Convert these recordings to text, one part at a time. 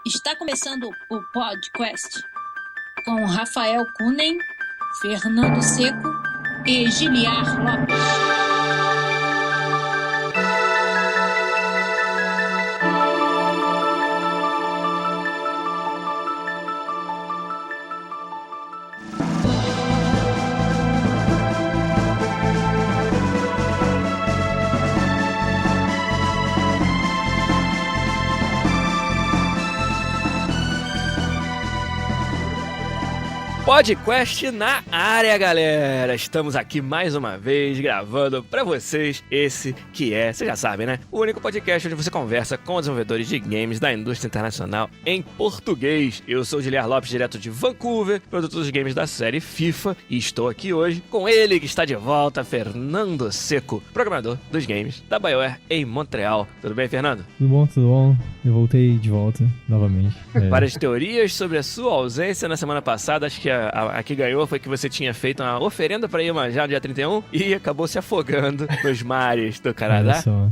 Está começando o podcast com Rafael Kunen, Fernando Seco e Giliar Lopes. Podcast na área, galera! Estamos aqui mais uma vez gravando pra vocês esse que é, vocês já sabem, né? O único podcast onde você conversa com desenvolvedores de games da indústria internacional em português. Eu sou o Giliar Lopes, direto de Vancouver, produtor dos games da série FIFA, e estou aqui hoje com ele que está de volta, Fernando Seco, programador dos games da BioWare em Montreal. Tudo bem, Fernando? Tudo bom, tudo bom. Eu voltei de volta novamente. Várias teorias sobre a sua ausência na semana passada. Acho que a que ganhou foi que você tinha feito uma oferenda para Iemanjá no dia 31 e acabou se afogando nos mares do Canadá. Só.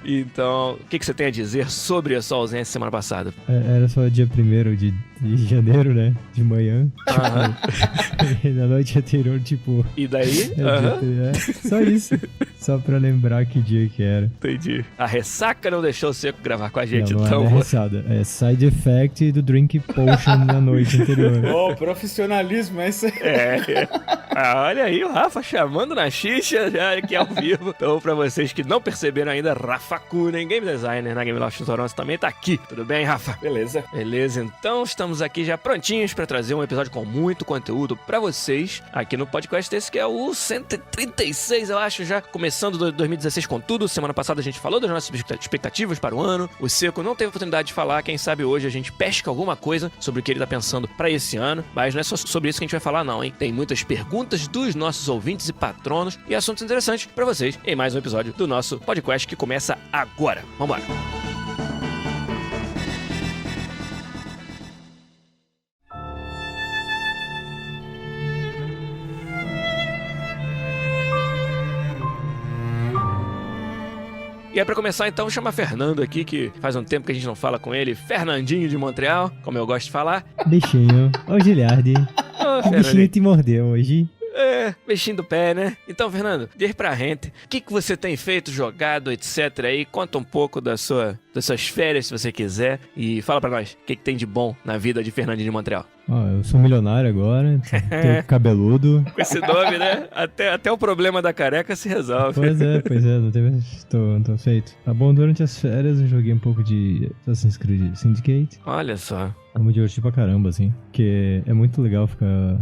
Então, o que você tem a dizer sobre a sua ausência semana passada? Era só dia 1º de janeiro, né? De manhã. E na noite anterior, tipo... E daí? Só isso. Só pra lembrar que dia que era. Entendi. A ressaca não deixou o Seco gravar com a gente, não, então... Não é ressaca. É side effect do drink potion na noite anterior. Ô, profissionalismo, é isso aí. Olha aí o Rafa chamando na xixa, já aqui ao vivo. Então, pra vocês que não perceberam ainda, Rafa Kunen, game designer na Gameloft Toronto, também tá aqui. Tudo bem, Rafa? Beleza. Beleza, então estamos aqui já prontinhos pra trazer um episódio com muito conteúdo pra vocês aqui no podcast desse que é o 136, eu acho, já começando 2016 com tudo. Semana passada a gente falou das nossas expectativas para o ano. O Seco não teve oportunidade de falar, quem sabe hoje a gente pesca alguma coisa sobre o que ele tá pensando pra esse ano, mas não é só sobre isso que a gente vai falar não, hein? Tem muitas perguntas dos nossos ouvintes e patronos e assuntos interessantes pra vocês em mais um episódio do nosso podcast que começa agora. Vambora! E aí, pra começar, então, vou chamar Fernando aqui, que faz um tempo que a gente não fala com ele. Fernandinho de Montreal, como eu gosto de falar. Bichinho. Ô, Giliardi. O bichinho te mordeu hoje. Bichinho do pé, né? Então, Fernando, diz pra gente, o que você tem feito, jogado, etc. aí? Conta um pouco das suas férias, se você quiser, e fala pra nós, o que tem de bom na vida de Fernandinho de Montreal? Eu sou milionário agora, tô cabeludo. Com esse nome, né? Até o problema da careca se resolve. Pois é, não teve... Tô feito. Tá bom, durante as férias eu joguei um pouco de Assassin's Creed Syndicate. Olha só. Eu me diverti pra caramba, assim. Porque é muito legal ficar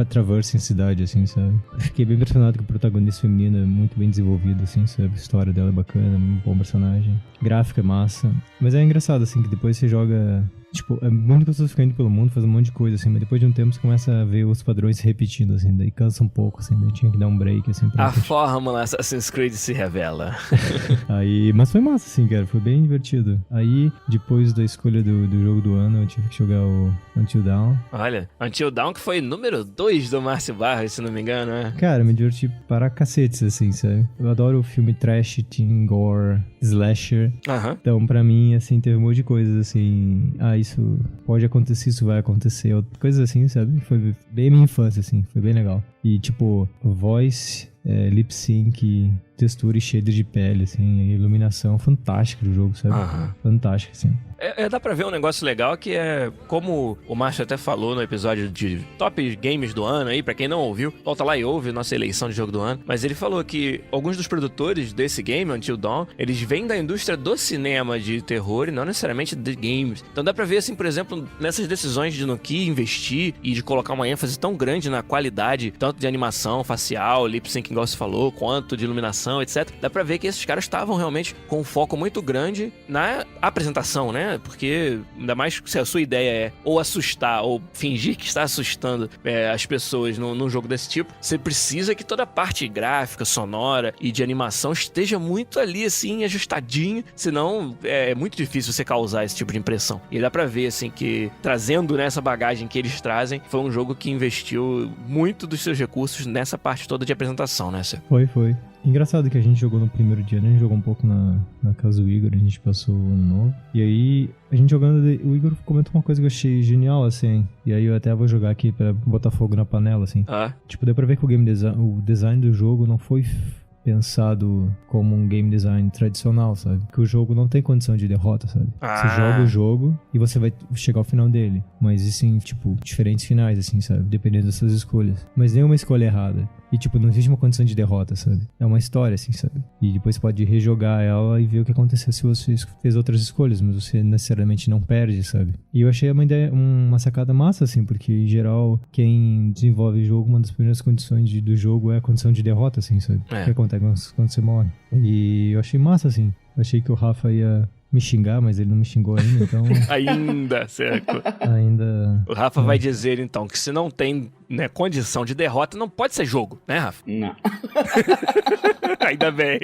traverso em cidade, assim, sabe? Fiquei bem impressionado que o protagonista feminino é muito bem desenvolvido, assim, sabe? A história dela é bacana, um bom personagem. Gráfico é massa. Mas é engraçado, assim, que depois você joga... Tipo, é muito gostoso ficar indo pelo mundo, fazendo um monte de coisa, assim, mas depois de um tempo você começa a ver os padrões se repetindo, assim, daí cansa um pouco, assim, daí tinha que dar um break, assim, pra... A fórmula Assassin's Creed se revela. Mas foi massa, assim, cara, foi bem divertido. Aí, depois da escolha do jogo do ano, eu tive que jogar o Until Dawn. Olha, Until Dawn que foi número 2 do Márcio Barros, se não me engano, né? Cara, me diverti para cacetes, assim, sabe? Eu adoro o filme trash, teen, gore, slasher. Então, pra mim, assim, teve um monte de coisas, assim... isso pode acontecer, isso vai acontecer, coisas assim, sabe? Foi bem minha infância, assim, foi bem legal. E, tipo, voice, lip sync, textura e shader de pele, assim, iluminação fantástica do jogo, sabe? Fantástica, assim. Dá pra ver um negócio legal que é, como o Márcio até falou no episódio de Top Games do Ano aí, pra quem não ouviu, volta lá e ouve nossa eleição de jogo do ano, mas ele falou que alguns dos produtores desse game, Until Dawn, eles vêm da indústria do cinema de terror e não necessariamente de games. Então dá pra ver, assim, por exemplo, nessas decisões de no que investir e de colocar uma ênfase tão grande na qualidade, tanto de animação facial, lip sync, igual você falou, quanto de iluminação, etc. Dá pra ver que esses caras estavam realmente com um foco muito grande na apresentação, né? Porque, ainda mais se a sua ideia é ou assustar, ou fingir que está assustando as pessoas num jogo desse tipo, você precisa que toda a parte gráfica, sonora e de animação esteja muito ali, assim, ajustadinho, senão é muito difícil você causar esse tipo de impressão. E dá pra ver, assim, que trazendo nessa bagagem que eles trazem, foi um jogo que investiu muito dos seus recursos nessa parte toda de apresentação, né, Cê? Foi. Engraçado que a gente jogou no primeiro dia, né? A gente jogou um pouco na casa do Igor, a gente passou o ano novo. E aí, a gente jogando, o Igor comentou uma coisa que eu achei genial, assim. E aí eu até vou jogar aqui pra botar fogo na panela, assim. Tipo, deu pra ver que o design do jogo não foi pensado como um game design tradicional, sabe? Que o jogo não tem condição de derrota, sabe? Você joga o jogo e você vai chegar ao final dele. Mas, assim, tipo, diferentes finais, assim, sabe? Dependendo das suas escolhas. Mas nenhuma escolha errada. E, tipo, não existe uma condição de derrota, sabe? É uma história, assim, sabe? E depois você pode rejogar ela e ver o que aconteceu se você fez outras escolhas, mas você necessariamente não perde, sabe? E eu achei uma sacada massa, assim, porque, em geral, quem desenvolve jogo, uma das primeiras condições do jogo é a condição de derrota, assim, sabe? O que acontece quando você morre. E eu achei massa, assim. Eu achei que o Rafa ia me xingar, mas ele não me xingou ainda, então... Ainda, certo. Ainda... O Rafa vai dizer, então, que se não tem, né, condição de derrota, não pode ser jogo, né, Rafa? Não. Ainda bem.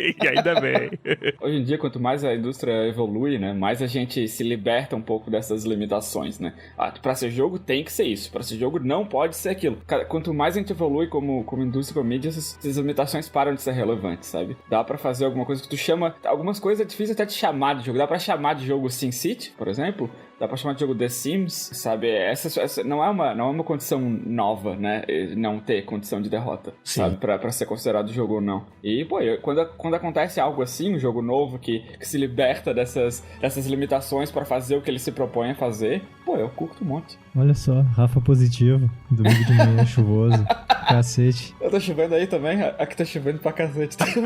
Hoje em dia, quanto mais a indústria evolui, né, mais a gente se liberta um pouco dessas limitações, né? Pra ser jogo tem que ser isso, pra ser jogo não pode ser aquilo. Quanto mais a gente evolui como indústria, como mídia, essas limitações param de ser relevantes, sabe? Dá pra fazer alguma coisa que tu chama... Algumas coisas é difícil até de chamar de jogo. Dá pra chamar de jogo SimCity, por exemplo. Dá pra chamar de jogo The Sims, sabe? Essa não é uma condição nova, né? Não ter condição de derrota, sim, sabe? Pra ser considerado jogo ou não. E, pô, quando acontece algo assim, um jogo novo que se liberta dessas limitações pra fazer o que ele se propõe a fazer, pô, eu curto um monte. Olha só, Rafa positivo, domingo de manhã chuvoso, cacete. Eu tô chovendo aí também? Aqui tá chovendo pra cacete também.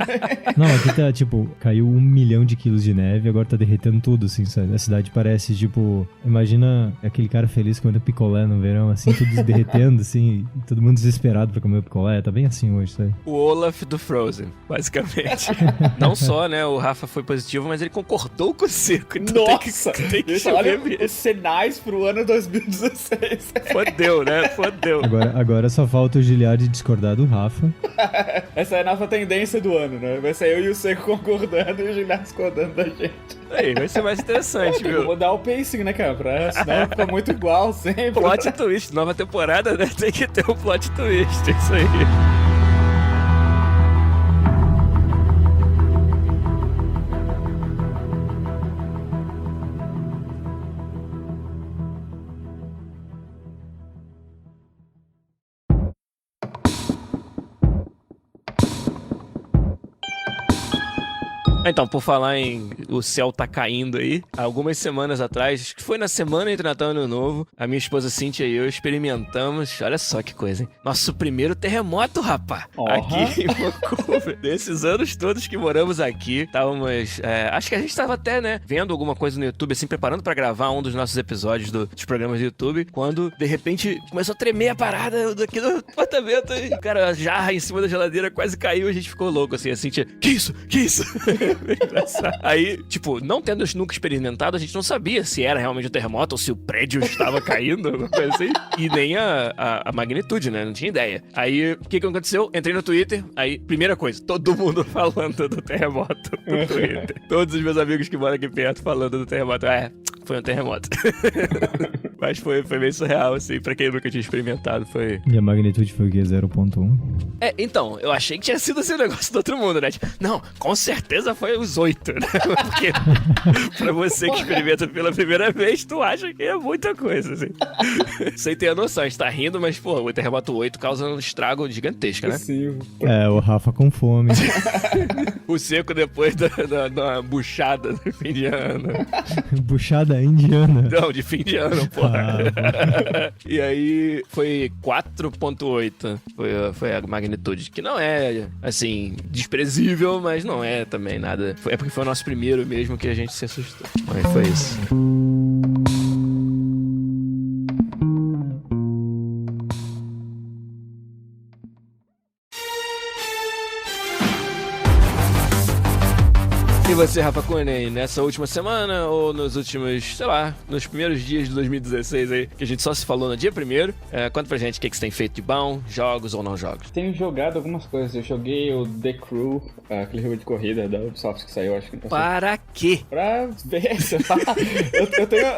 Não, aqui tá, tipo, caiu 1 milhão de quilos de neve, agora tá derretendo tudo, assim, sabe? A cidade parece, tipo, imagina aquele cara feliz comendo picolé no verão, assim, tudo derretendo, assim, e todo mundo desesperado pra comer o picolé, tá bem assim hoje, sabe? O Olaf do Frozen, basicamente. Não só, né, o Rafa foi positivo, mas ele concordou com o Circo. Então nossa! Tem que olha os sinais pro ano 2016. Fodeu, né? Fodeu. Agora só falta o Giliard discordar do Rafa. Essa é a nova tendência do ano, né? Vai ser eu e o Seco concordando e o Giliard discordando da gente. Aí, vai ser mais interessante, viu? Vou mudar o pacing, né, cara? Senão fica muito igual sempre. Plot twist, nova temporada, né? Tem que ter um plot twist, é isso aí. Então, por falar em o céu tá caindo aí, algumas semanas atrás, acho que foi na semana entre Natal e Ano Novo, a minha esposa Cíntia e eu experimentamos, olha só que coisa, hein? Nosso primeiro terremoto, rapá! Aqui em Vancouver. Desses anos todos que moramos aqui, estávamos, acho que a gente estava até, né, vendo alguma coisa no YouTube, assim, preparando pra gravar um dos nossos episódios dos programas do YouTube, quando, de repente, começou a tremer a parada daqui do apartamento, e, cara, a jarra em cima da geladeira quase caiu, a gente ficou louco, assim, a Cíntia, que isso? Aí, tipo, não tendo nunca experimentado, a gente não sabia se era realmente um terremoto ou se o prédio estava caindo, alguma coisa assim. E nem a magnitude, né? Não tinha ideia. Aí, o que aconteceu? Entrei no Twitter, aí, primeira coisa, todo mundo falando do terremoto no Twitter. Todos os meus amigos que moram aqui perto falando do terremoto. Foi um terremoto. Mas foi bem surreal, assim, pra quem nunca tinha experimentado, foi... E a magnitude foi o quê? 0.1? Então, eu achei que tinha sido assim o negócio do outro mundo, né? Tipo, não, com certeza foi os 8, né? Porque pra você que experimenta pela primeira vez, tu acha que é muita coisa, assim. Sem ter a noção, a gente tá rindo, mas, pô, o terremoto 8 causa um estrago gigantesco, né? Sim. O Rafa com fome. O Seco depois da buchada do fim de ano. Buchada indiana? Não, de fim de ano, porra. E aí foi 4.8 foi a magnitude, que não é, assim, desprezível, mas não é também nada. É porque foi o nosso primeiro mesmo que a gente se assustou. Mas foi isso. E você, Rafa Cunha, nessa última semana ou nos últimos, sei lá, nos primeiros dias de 2016 aí, que a gente só se falou no dia 1º, conta pra gente o que você tem feito de bom, jogos ou não jogos. Tenho jogado algumas coisas. Eu joguei o The Crew, aquele jogo de corrida da Ubisoft que saiu, acho que não passou. Para quê? Pra ver,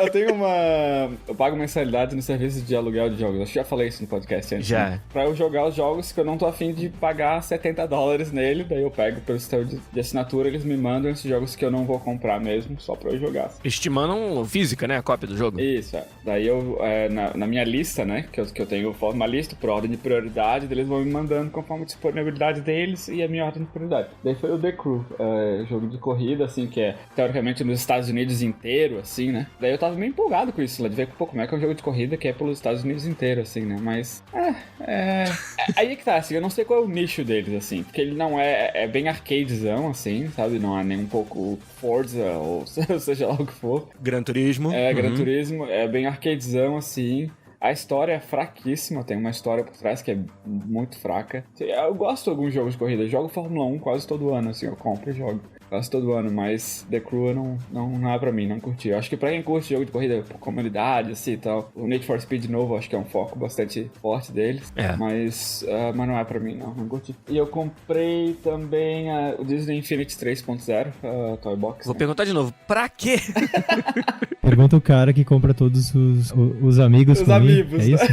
eu tenho uma... Eu pago mensalidade no serviço de aluguel de jogos. Acho que já falei isso no podcast antes. Já. Né? Pra eu jogar os jogos que eu não tô afim de pagar $70 nele, daí eu pego pelo sistema de assinatura, eles me mandam esses jogos que eu não vou comprar mesmo, só pra eu jogar. Eles te mandam física, né? A cópia do jogo. Isso, é. Daí eu, na minha lista, né, que eu tenho uma lista por ordem de prioridade, eles vão me mandando conforme a disponibilidade deles e a minha ordem de prioridade. Daí foi o The Crew, jogo de corrida, assim, que é teoricamente nos Estados Unidos inteiro, assim, né. Daí eu tava meio empolgado com isso, lá, de ver como é que é um jogo de corrida que é pelos Estados Unidos inteiro, assim, né, mas... aí que tá, assim, eu não sei qual é o nicho deles, assim, porque ele não é bem arcadezão, assim, sabe, não é nem um pouco Forza, ou seja lá o que for. Gran Turismo. Gran Turismo, é bem arcadezão, assim. A história é fraquíssima, tem uma história por trás que é muito fraca. Eu gosto de alguns jogos de corrida, eu jogo Fórmula 1 quase todo ano, assim, eu compro e jogo quase todo ano, mas The Crew não é pra mim, não curti. Eu acho que pra quem curte jogo de corrida por comunidade, assim e tal, o Need for Speed novo, acho que é um foco bastante forte deles, mas não é pra mim, não curti. E eu comprei também o Disney Infinity 3.0, Toy Box. Vou perguntar de novo, pra quê? Pergunta o cara que compra todos os amigos. Os amigos. É isso?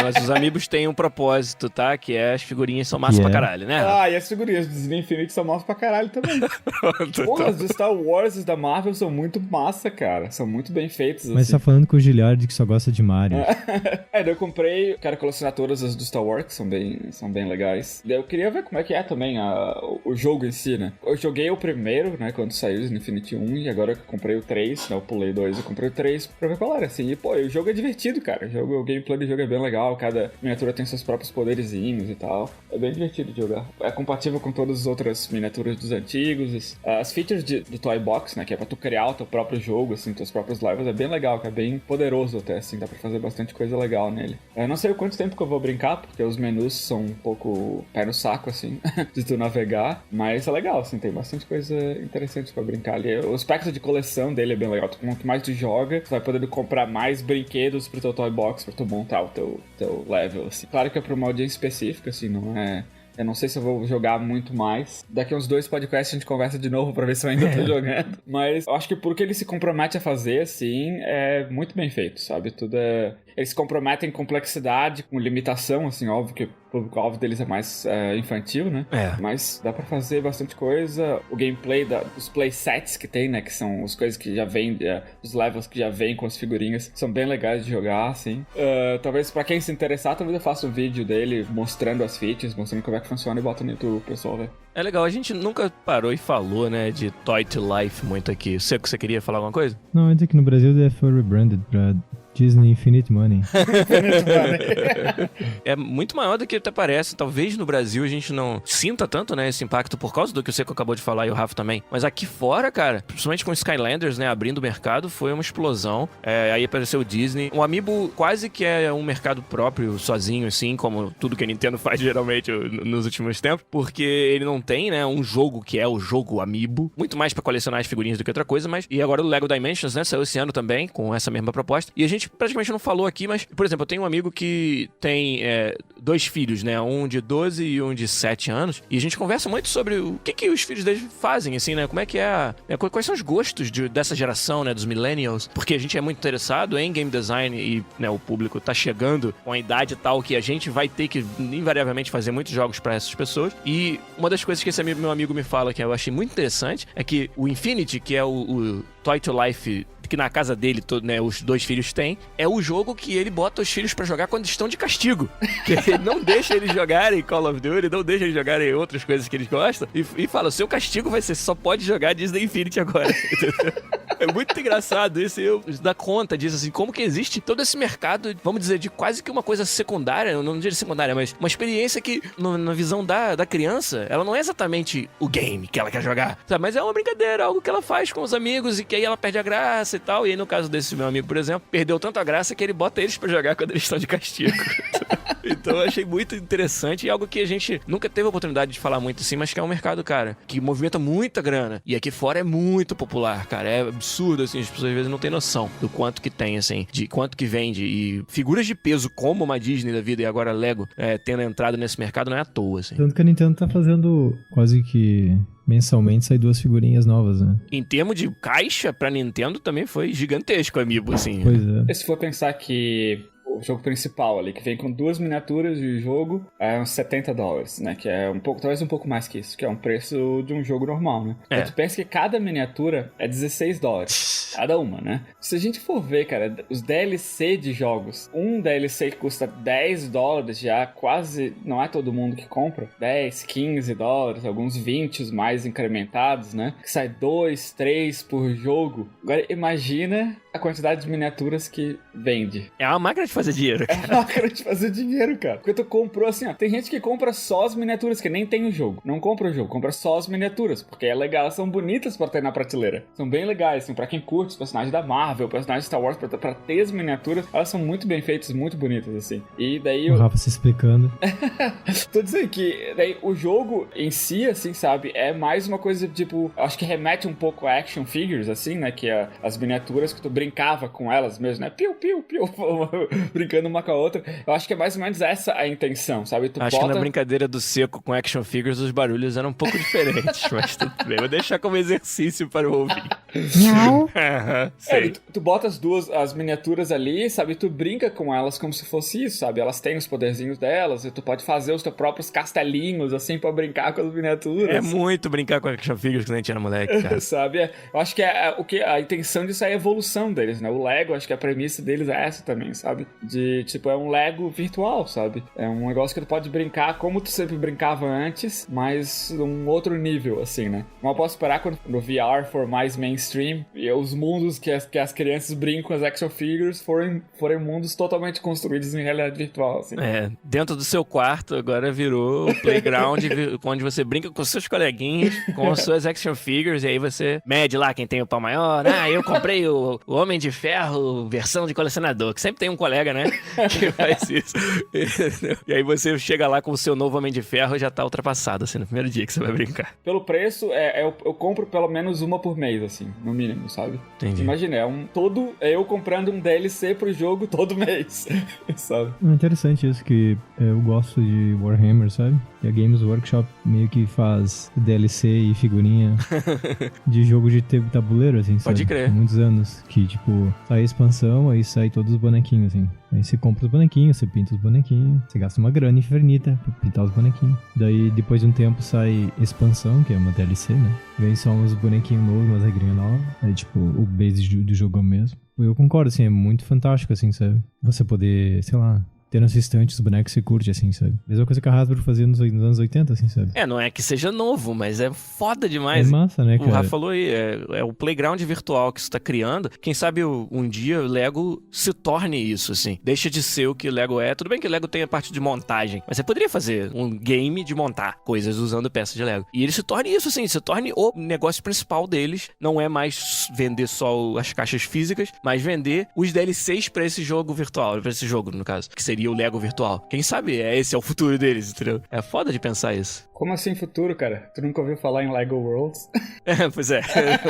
Mas os amigos têm um propósito, tá? Que é as figurinhas são massa pra caralho, né? E as figurinhas do Disney Infinity são massa pra caralho também. Porra, as do Star Wars e da Marvel são muito massa, cara. São muito bem feitas. Mas assim. tá falando com o Giliard que só gosta de Mario. Eu comprei, quero colecionar todas as do Star Wars, que são bem legais. Eu queria ver como é que é também o jogo em si, né? Eu joguei o primeiro, né, quando saiu o Infinity 1, e agora eu comprei o 3, né, eu pulei 2, eu comprei o 3 pra ver qual era, assim. E, pô, o jogo é divertido, cara. O gameplay do jogo é bem legal, cada miniatura tem seus próprios poderzinhos e tal. É bem divertido de jogar. É compatível com todas as outras miniaturas dos antigos. As features do Toy Box, né, que é pra tu criar o teu próprio jogo, assim, teus próprios levels, é bem legal, que é bem poderoso até, assim, dá pra fazer bastante coisa legal nele. Eu não sei o quanto tempo que eu vou brincar, porque os menus são um pouco pé no saco, assim, de tu navegar, mas é legal, assim, tem bastante coisa interessante pra brincar ali. O aspecto de coleção dele é bem legal. Quanto mais tu joga, tu vai poder comprar mais brinquedos pro teu Toy Box, pra tu montar o teu level, assim. Claro que é pra uma audiência específica, assim, não é... Eu não sei se eu vou jogar muito mais. Daqui a uns 2 podcasts a gente conversa de novo pra ver se eu ainda tô jogando. Mas eu acho que por que ele se compromete a fazer, assim, é muito bem feito, sabe? Tudo é... Eles se comprometem em complexidade, com limitação, assim, óbvio que o público-alvo deles é mais infantil, né? Mas dá pra fazer bastante coisa. O gameplay dos playsets que tem, né? Que são as coisas que já vêm, os levels que já vêm com as figurinhas, são bem legais de jogar, assim. Talvez pra quem se interessar, talvez eu faça um vídeo dele mostrando as features, mostrando como é que funciona e bota no YouTube, pessoal, velho. É legal, a gente nunca parou e falou, né, de Toy to Life muito aqui. Você queria falar alguma coisa? Não, é que no Brasil foi rebranded pra Disney Infinite Money. É muito maior do que até parece. Talvez no Brasil a gente não sinta tanto, né, esse impacto por causa do que o Seco acabou de falar e o Rafa também. Mas aqui fora, cara, principalmente com Skylanders, né, abrindo o mercado, foi uma explosão. Aí apareceu o Disney. O Amiibo quase que é um mercado próprio, sozinho, assim, como tudo que a Nintendo faz geralmente nos últimos tempos, porque ele não tem, né, um jogo que é o jogo Amiibo, muito mais pra colecionar as figurinhas do que outra coisa, mas... E agora o Lego Dimensions, né, saiu esse ano também, com essa mesma proposta. E a gente praticamente não falou aqui, mas, por exemplo, eu tenho um amigo que tem 2 filhos, né, um de 12 e um de 7 anos, e a gente conversa muito sobre o que os filhos deles fazem, assim, né, como é que quais são os gostos dessa geração, né, dos millennials, porque a gente é muito interessado em game design e, né, o público tá chegando com a idade tal que a gente vai ter que, invariavelmente, fazer muitos jogos pra essas pessoas, e uma das coisas que esse meu amigo me fala que eu achei muito interessante é que o Infinity, que é o Toy to Life que na casa dele, né, os 2 filhos têm, é o jogo que ele bota os filhos pra jogar quando estão de castigo. Que ele não deixa eles jogarem Call of Duty, não deixa eles jogarem outras coisas que eles gostam, e fala, o seu castigo vai ser, só pode jogar Disney Infinity agora. É muito engraçado isso, eu dar conta disso, assim, como que existe todo esse mercado, vamos dizer, de quase que uma coisa secundária, não diria secundária, mas uma experiência que, na visão da criança, ela não é exatamente o game que ela quer jogar, sabe? Mas é uma brincadeira, algo que ela faz com os amigos e que aí ela perde a graça e tal, e aí no caso desse meu amigo, por exemplo, perdeu tanto a graça que ele bota eles pra jogar quando eles estão de castigo. Então eu achei muito interessante e algo que a gente nunca teve a oportunidade de falar muito assim, mas que é um mercado, cara, que movimenta muita grana. E aqui fora é muito popular, cara. É absurdo, assim, as pessoas às vezes não têm noção do quanto que tem, assim, de quanto que vende. E figuras de peso como uma Disney da vida e agora Lego tendo entrado nesse mercado não é à toa, assim. Tanto que a Nintendo tá fazendo quase que mensalmente sai 2 figurinhas novas, né? Em termos de caixa pra Nintendo também foi gigantesco, amiibo, assim. Pois é. Se for pensar que o jogo principal ali, que vem com 2 miniaturas de jogo, é uns $70, né? Que é talvez um pouco mais que isso, que é um preço de um jogo normal, né? Então tu pensa que cada miniatura é $16, cada uma, né? Se a gente for ver, cara, os DLC de jogos, um DLC que custa $10 já quase não é todo mundo que compra, $10, $15, alguns 20 mais incrementados, né? Que sai 2, 3 por jogo. Agora imagina a quantidade de miniaturas que vende. É uma máquina de fazer dinheiro, cara. É uma máquina de fazer dinheiro, cara. Porque tu comprou assim, ó. Tem gente que compra só as miniaturas, que nem tem o jogo. Não compra o jogo, compra só as miniaturas. Porque é legal, elas são bonitas pra ter na prateleira. São bem legais, assim, pra quem curte os personagens da Marvel, personagens de Star Wars, pra ter as miniaturas, elas são muito bem feitas, muito bonitas, assim. E daí o Rafa se explicando. Tô dizendo que daí o jogo em si, assim, sabe, é mais uma coisa, tipo, acho que remete um pouco a action figures, assim, né, que é as miniaturas que tu brincava com elas mesmo, né, piu, piu, piu, brincando uma com a outra. Eu acho que é mais ou menos essa a intenção, sabe? Tu acho que na brincadeira do Seco com action figures os barulhos eram um pouco diferentes, mas tudo bem, vou deixar como exercício para o ouvir. Miau. Tu bota as miniaturas ali, sabe? Tu brinca com elas como se fosse isso, sabe? Elas têm os poderzinhos delas e tu pode fazer os teus próprios castelinhos, assim, pra brincar com as miniaturas. É muito brincar com action figures que a gente era moleque, cara. Sabe? Eu acho que a intenção disso é a evolução deles, né? O Lego, acho que a premissa deles é essa também, sabe? De, tipo, é um Lego virtual, sabe? É um negócio que tu pode brincar como tu sempre brincava antes, mas num outro nível, assim, né? Não posso esperar quando o VR for mais mainstream e os mundos que as crianças brincam com as action figures forem mundos totalmente construídos em realidade virtual, assim. Dentro do seu quarto agora virou o playground onde você brinca com seus coleguinhas, com as suas action figures, e aí você mede lá quem tem o pau maior. Eu comprei o Homem de Ferro versão de colecionador, que sempre tem um colega, né, que faz isso. E aí você chega lá com o seu novo Homem de Ferro e já tá ultrapassado, assim, no primeiro dia que você vai brincar. Pelo preço, eu compro pelo menos uma por mês, assim, no mínimo, sabe? Entendi. Imagina, eu comprando um DLC pro jogo todo mês, sabe? É interessante isso, que eu gosto de Warhammer, sabe? E a Games Workshop meio que faz DLC e figurinha de jogo de tabuleiro, assim, sabe? Pode crer. Há muitos anos. Que, tipo, sai a expansão, aí sai todos os bonequinhos, assim. Aí você compra os bonequinhos, você pinta os bonequinhos, você gasta uma grana infernita pra pintar os bonequinhos. Daí, depois de um tempo, sai expansão, que é uma DLC, né? Vem só uns bonequinhos novos, umas regrinhas novas. Aí, tipo, o base do jogo é o mesmo. Eu concordo, assim, é muito fantástico, assim, sabe? Você poder, sei lá, ter na sua estante os bonecos que você curte, assim, sabe? Mesma coisa que a Hasbro fazia nos anos 80, assim, sabe? Não é que seja novo, mas é foda demais. É massa, né, cara? O Rafa falou aí, é o playground virtual que você tá criando. Quem sabe um dia o Lego se torne isso, assim. Deixa de ser o que o Lego é. Tudo bem que o Lego tem a parte de montagem, mas você poderia fazer um game de montar coisas usando peças de Lego. E ele se torne isso, assim, se torne o negócio principal deles. Não é mais vender só as caixas físicas, mas vender os DLCs pra esse jogo virtual, pra esse jogo, no caso, que seria o Lego virtual. Quem sabe esse é o futuro deles, entendeu? É foda de pensar isso. Como assim futuro, cara? Tu nunca ouviu falar em Lego Worlds? Pois é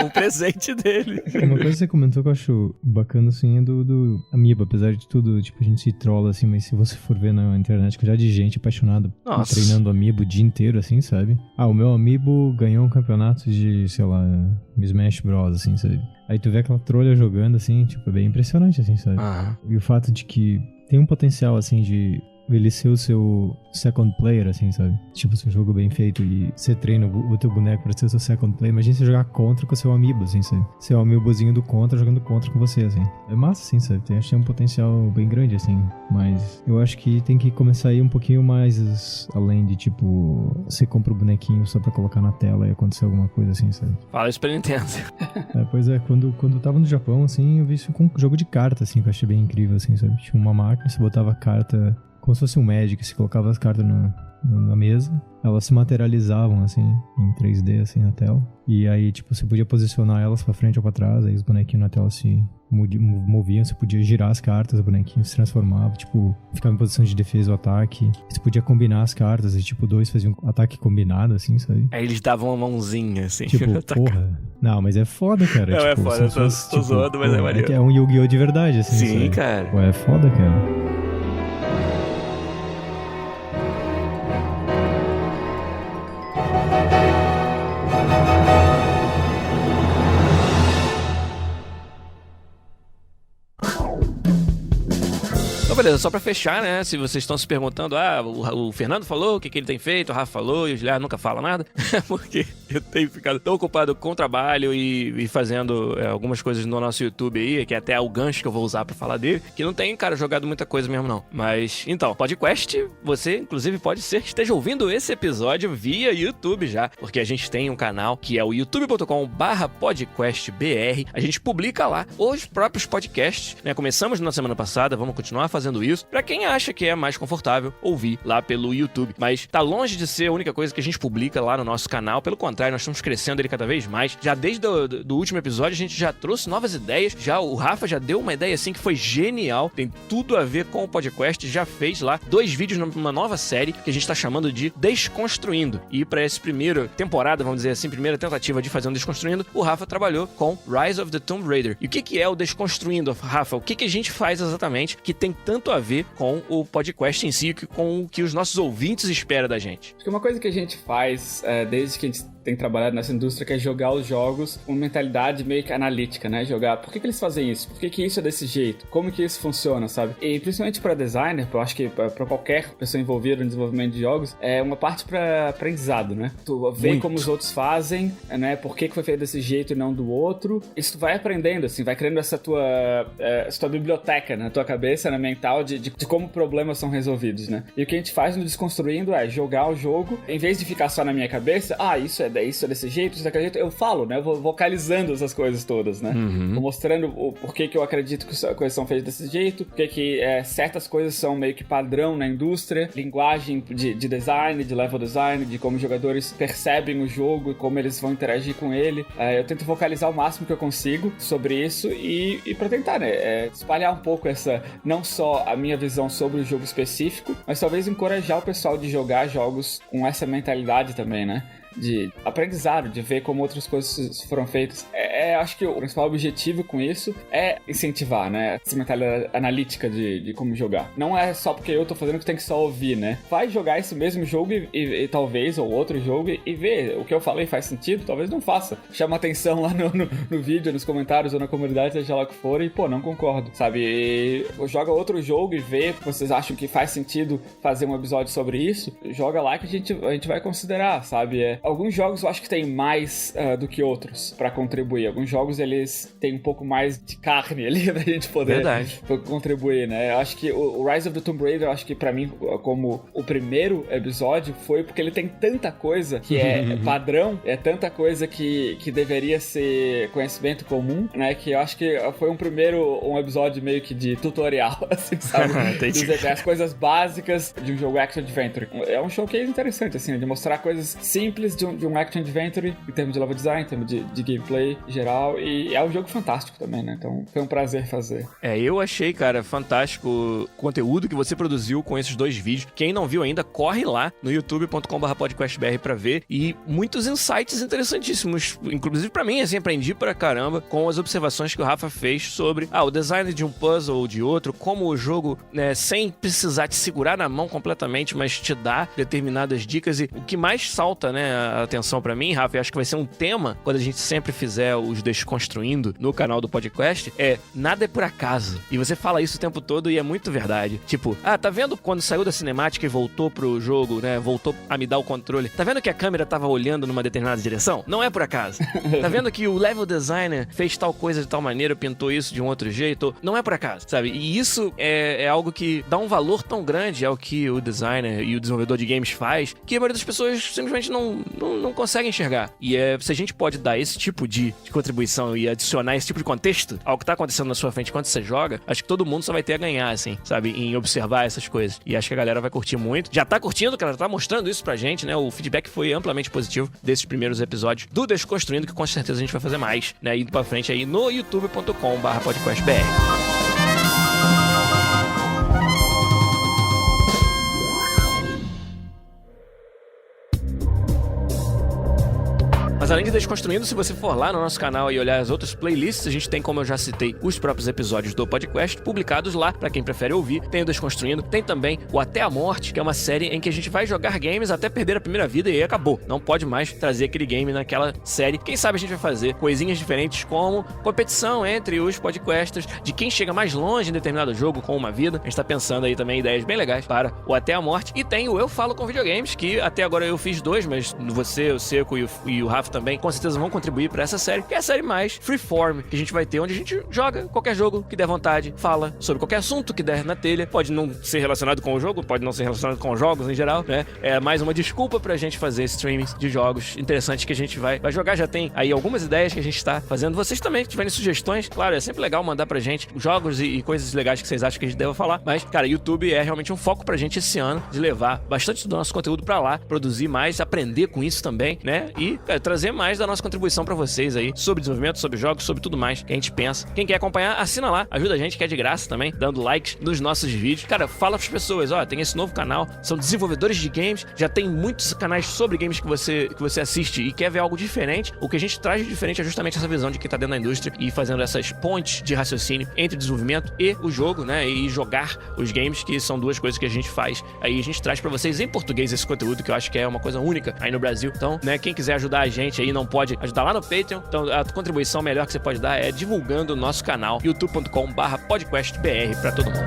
o presente dele. Uma coisa que você comentou que eu acho bacana, assim, é do Amiibo. Apesar de tudo, tipo, a gente se trola, assim, mas se você for ver na internet, já de gente apaixonada treinando Amiibo o dia inteiro, assim, sabe? O meu Amiibo ganhou um campeonato de, sei lá, Smash Bros, assim, sabe? Aí tu vê aquela trolha jogando, assim, tipo, é bem impressionante, assim, sabe? E o fato de que tem um potencial, assim, de ele ser o seu second player, assim, sabe? Tipo, seu jogo bem feito e você treina o teu boneco pra ser o seu second player. Imagina você jogar contra com o seu amiibo, assim, sabe? Seu amiibozinho do contra jogando contra com você, assim. É massa, assim, sabe? Acho que tem um potencial bem grande, assim. Mas eu acho que tem que começar a ir um pouquinho mais além de, tipo, você compra o bonequinho só pra colocar na tela e acontecer alguma coisa, assim, sabe? Fala isso pra Nintendo. Pois é, quando eu tava no Japão, assim, eu vi isso com um jogo de carta, assim, que eu achei bem incrível, assim, sabe? Tinha uma máquina, você botava carta como se fosse um Magic, você colocava as cartas na mesa, elas se materializavam, assim, em 3D, assim, na tela. E aí, tipo, você podia posicionar elas pra frente ou pra trás, aí os bonequinhos na tela se moviam, você podia girar as cartas, o bonequinho se transformava, tipo, ficava em posição de defesa ou ataque. Você podia combinar as cartas e, tipo, 2 faziam um ataque combinado, assim, sabe? Aí eles davam uma mãozinha, assim. Tipo, porra. Não, mas é foda, cara. Não, tipo, é foda, tô zoando, mas é maneiro. É um Yu-Gi-Oh! De verdade, assim. Sim, sabe? cara. Pô, é foda, cara. Beleza, só pra fechar, né? Se vocês estão se perguntando, o Fernando falou, o que ele tem feito, o Rafa falou, e o Giliar nunca fala nada, porque eu tenho ficado tão ocupado com o trabalho e fazendo algumas coisas no nosso YouTube aí, que é até o gancho que eu vou usar pra falar dele, que não tem, cara, jogado muita coisa mesmo, não. Mas, então, podcast, você, inclusive, pode ser que esteja ouvindo esse episódio via YouTube já, porque a gente tem um canal que é o youtube.com/podcastbr. A gente publica lá os próprios podcasts, né? Começamos na semana passada, vamos continuar fazendo isso, pra quem acha que é mais confortável ouvir lá pelo YouTube. Mas tá longe de ser a única coisa que a gente publica lá no nosso canal, pelo contrário, nós estamos crescendo ele cada vez mais. Já desde do último episódio a gente já trouxe novas ideias, já o Rafa já deu uma ideia assim que foi genial, tem tudo a ver com o podcast, já fez lá 2 vídeos numa nova série que a gente tá chamando de Desconstruindo. E pra essa primeira temporada, vamos dizer assim, primeira tentativa de fazer um Desconstruindo, o Rafa trabalhou com Rise of the Tomb Raider. E o que é o Desconstruindo, Rafa? O que a gente faz exatamente que tem tanto a ver com o podcast em si, com o que os nossos ouvintes esperam da gente? Acho que uma coisa que a gente faz desde que a gente tem trabalhado nessa indústria, que é jogar os jogos com mentalidade meio que analítica, né? Jogar, por que eles fazem isso? Por que isso é desse jeito? Como que isso funciona, sabe? E principalmente para designer, eu acho que para qualquer pessoa envolvida no desenvolvimento de jogos, é uma parte para aprendizado, né? Tu vê como os outros fazem, né? Por que foi feito desse jeito e não do outro. Isso tu vai aprendendo, assim, vai criando essa tua biblioteca na tua cabeça, na mental, de como problemas são resolvidos, né? E o que a gente faz no Desconstruindo é jogar o jogo, em vez de ficar só na minha cabeça, isso é desse jeito, isso é daquele jeito, eu falo, né? Eu vou vocalizando essas coisas todas, né? Vou mostrando o porquê que eu acredito que as coisas são feitas desse jeito, porque que certas coisas são meio que padrão na indústria, linguagem de design, de level design, de como os jogadores percebem o jogo e como eles vão interagir com ele. Eu tento vocalizar o máximo que eu consigo sobre isso e pra tentar, né? Espalhar um pouco não só a minha visão sobre o jogo específico, mas talvez encorajar o pessoal de jogar jogos com essa mentalidade também, né? De aprendizado, de ver como outras coisas foram feitas. Acho que o principal objetivo com isso é incentivar, né? Essa mentalidade analítica de como jogar. Não é só porque eu tô fazendo que tem que só ouvir, né? Vai jogar esse mesmo jogo e talvez, ou outro jogo, e ver o que eu falei faz sentido, talvez não faça. Chama atenção lá no vídeo, nos comentários ou na comunidade, seja lá o que for, e não concordo, sabe? Joga outro jogo e vê, vocês acham que faz sentido fazer um episódio sobre isso, joga lá que a gente vai considerar, sabe? Alguns jogos eu acho que tem mais do que outros pra contribuir. Alguns jogos eles têm um pouco mais de carne ali pra gente poder contribuir, né? Eu acho que o Rise of the Tomb Raider, eu acho que pra mim, como o primeiro episódio, foi porque ele tem tanta coisa que é padrão, tanta coisa que deveria ser conhecimento comum, né? Que eu acho que foi um episódio meio que de tutorial, assim, sabe? As coisas básicas de um jogo Action Adventure. É um showcase interessante, assim, de mostrar coisas simples de um Action Adventure, em termos de level design, em termos de gameplay geral, e é um jogo fantástico também, né? Então foi um prazer fazer. Eu achei, cara, fantástico o conteúdo que você produziu com esses 2 vídeos. Quem não viu ainda, corre lá no youtube.com/podcastbr pra ver, e muitos insights interessantíssimos, inclusive pra mim, assim, aprendi pra caramba com as observações que o Rafa fez sobre o design de um puzzle ou de outro, como o jogo, né, sem precisar te segurar na mão completamente, mas te dá determinadas dicas. E o que mais salta, né, a atenção pra mim, Rafa, e acho que vai ser um tema quando a gente sempre fizer os Desconstruindo no canal do podcast, nada é por acaso. E você fala isso o tempo todo e é muito verdade. Tipo, tá vendo quando saiu da cinemática e voltou pro jogo, né, voltou a me dar o controle, tá vendo que a câmera tava olhando numa determinada direção? Não é por acaso. Tá vendo que o level designer fez tal coisa de tal maneira, pintou isso de um outro jeito? Não é por acaso, sabe? E isso é algo que dá um valor tão grande ao que o designer e o desenvolvedor de games faz, que a maioria das pessoas simplesmente não consegue enxergar. E se a gente pode dar esse tipo de contribuição e adicionar esse tipo de contexto ao que tá acontecendo na sua frente enquanto você joga, acho que todo mundo só vai ter a ganhar, assim, sabe? Em observar essas coisas. E acho que a galera vai curtir muito. Já tá curtindo, cara, tá mostrando isso pra gente, né? O feedback foi amplamente positivo desses primeiros episódios do Desconstruindo, que com certeza a gente vai fazer mais, né? Indo pra frente aí no youtube.com/podcastbr. Mas além de Desconstruindo, se você for lá no nosso canal e olhar as outras playlists, a gente tem, como eu já citei, os próprios episódios do podcast publicados lá, pra quem prefere ouvir. Tem o Desconstruindo, tem também o Até a Morte, que é uma série em que a gente vai jogar games até perder a primeira vida e aí acabou. Não pode mais trazer aquele game naquela série. Quem sabe a gente vai fazer coisinhas diferentes como competição entre os podcasters de quem chega mais longe em determinado jogo com uma vida. A gente tá pensando aí também em ideias bem legais para o Até a Morte. E tem o Eu Falo com Videogames, que até agora eu fiz 2, mas você, o Seco e o Rafa também, com certeza vão contribuir pra essa série, que é a série mais freeform que a gente vai ter, onde a gente joga qualquer jogo que der vontade, fala sobre qualquer assunto que der na telha. Pode não ser relacionado com o jogo, pode não ser relacionado com jogos em geral, né? É mais uma desculpa pra gente fazer streamings de jogos interessantes que a gente vai jogar. Já tem aí algumas ideias que a gente tá fazendo. Vocês também, se tiverem sugestões, claro, é sempre legal mandar pra gente jogos e coisas legais que vocês acham que a gente deva falar. Mas, cara, YouTube é realmente um foco pra gente esse ano, de levar bastante do nosso conteúdo pra lá, produzir mais, aprender com isso também, né? E, cara, trazer mais da nossa contribuição pra vocês aí, sobre desenvolvimento, sobre jogos, sobre tudo mais que a gente pensa. Quem quer acompanhar, assina lá, ajuda a gente, que é de graça também, dando likes nos nossos vídeos. Cara, fala pras pessoas, ó, tem esse novo canal, são desenvolvedores de games, já tem muitos canais sobre games que você assiste e quer ver algo diferente. O que a gente traz de diferente é justamente essa visão de quem tá dentro da indústria e fazendo essas pontes de raciocínio entre o desenvolvimento e o jogo, né, e jogar os games, que são duas coisas que a gente faz. Aí a gente traz pra vocês em português esse conteúdo, que eu acho que é uma coisa única aí no Brasil. Então, né, quem quiser ajudar a gente aí, não pode ajudar lá no Patreon, então a contribuição melhor que você pode dar é divulgando o nosso canal, youtube.com/podcastbr, pra todo mundo.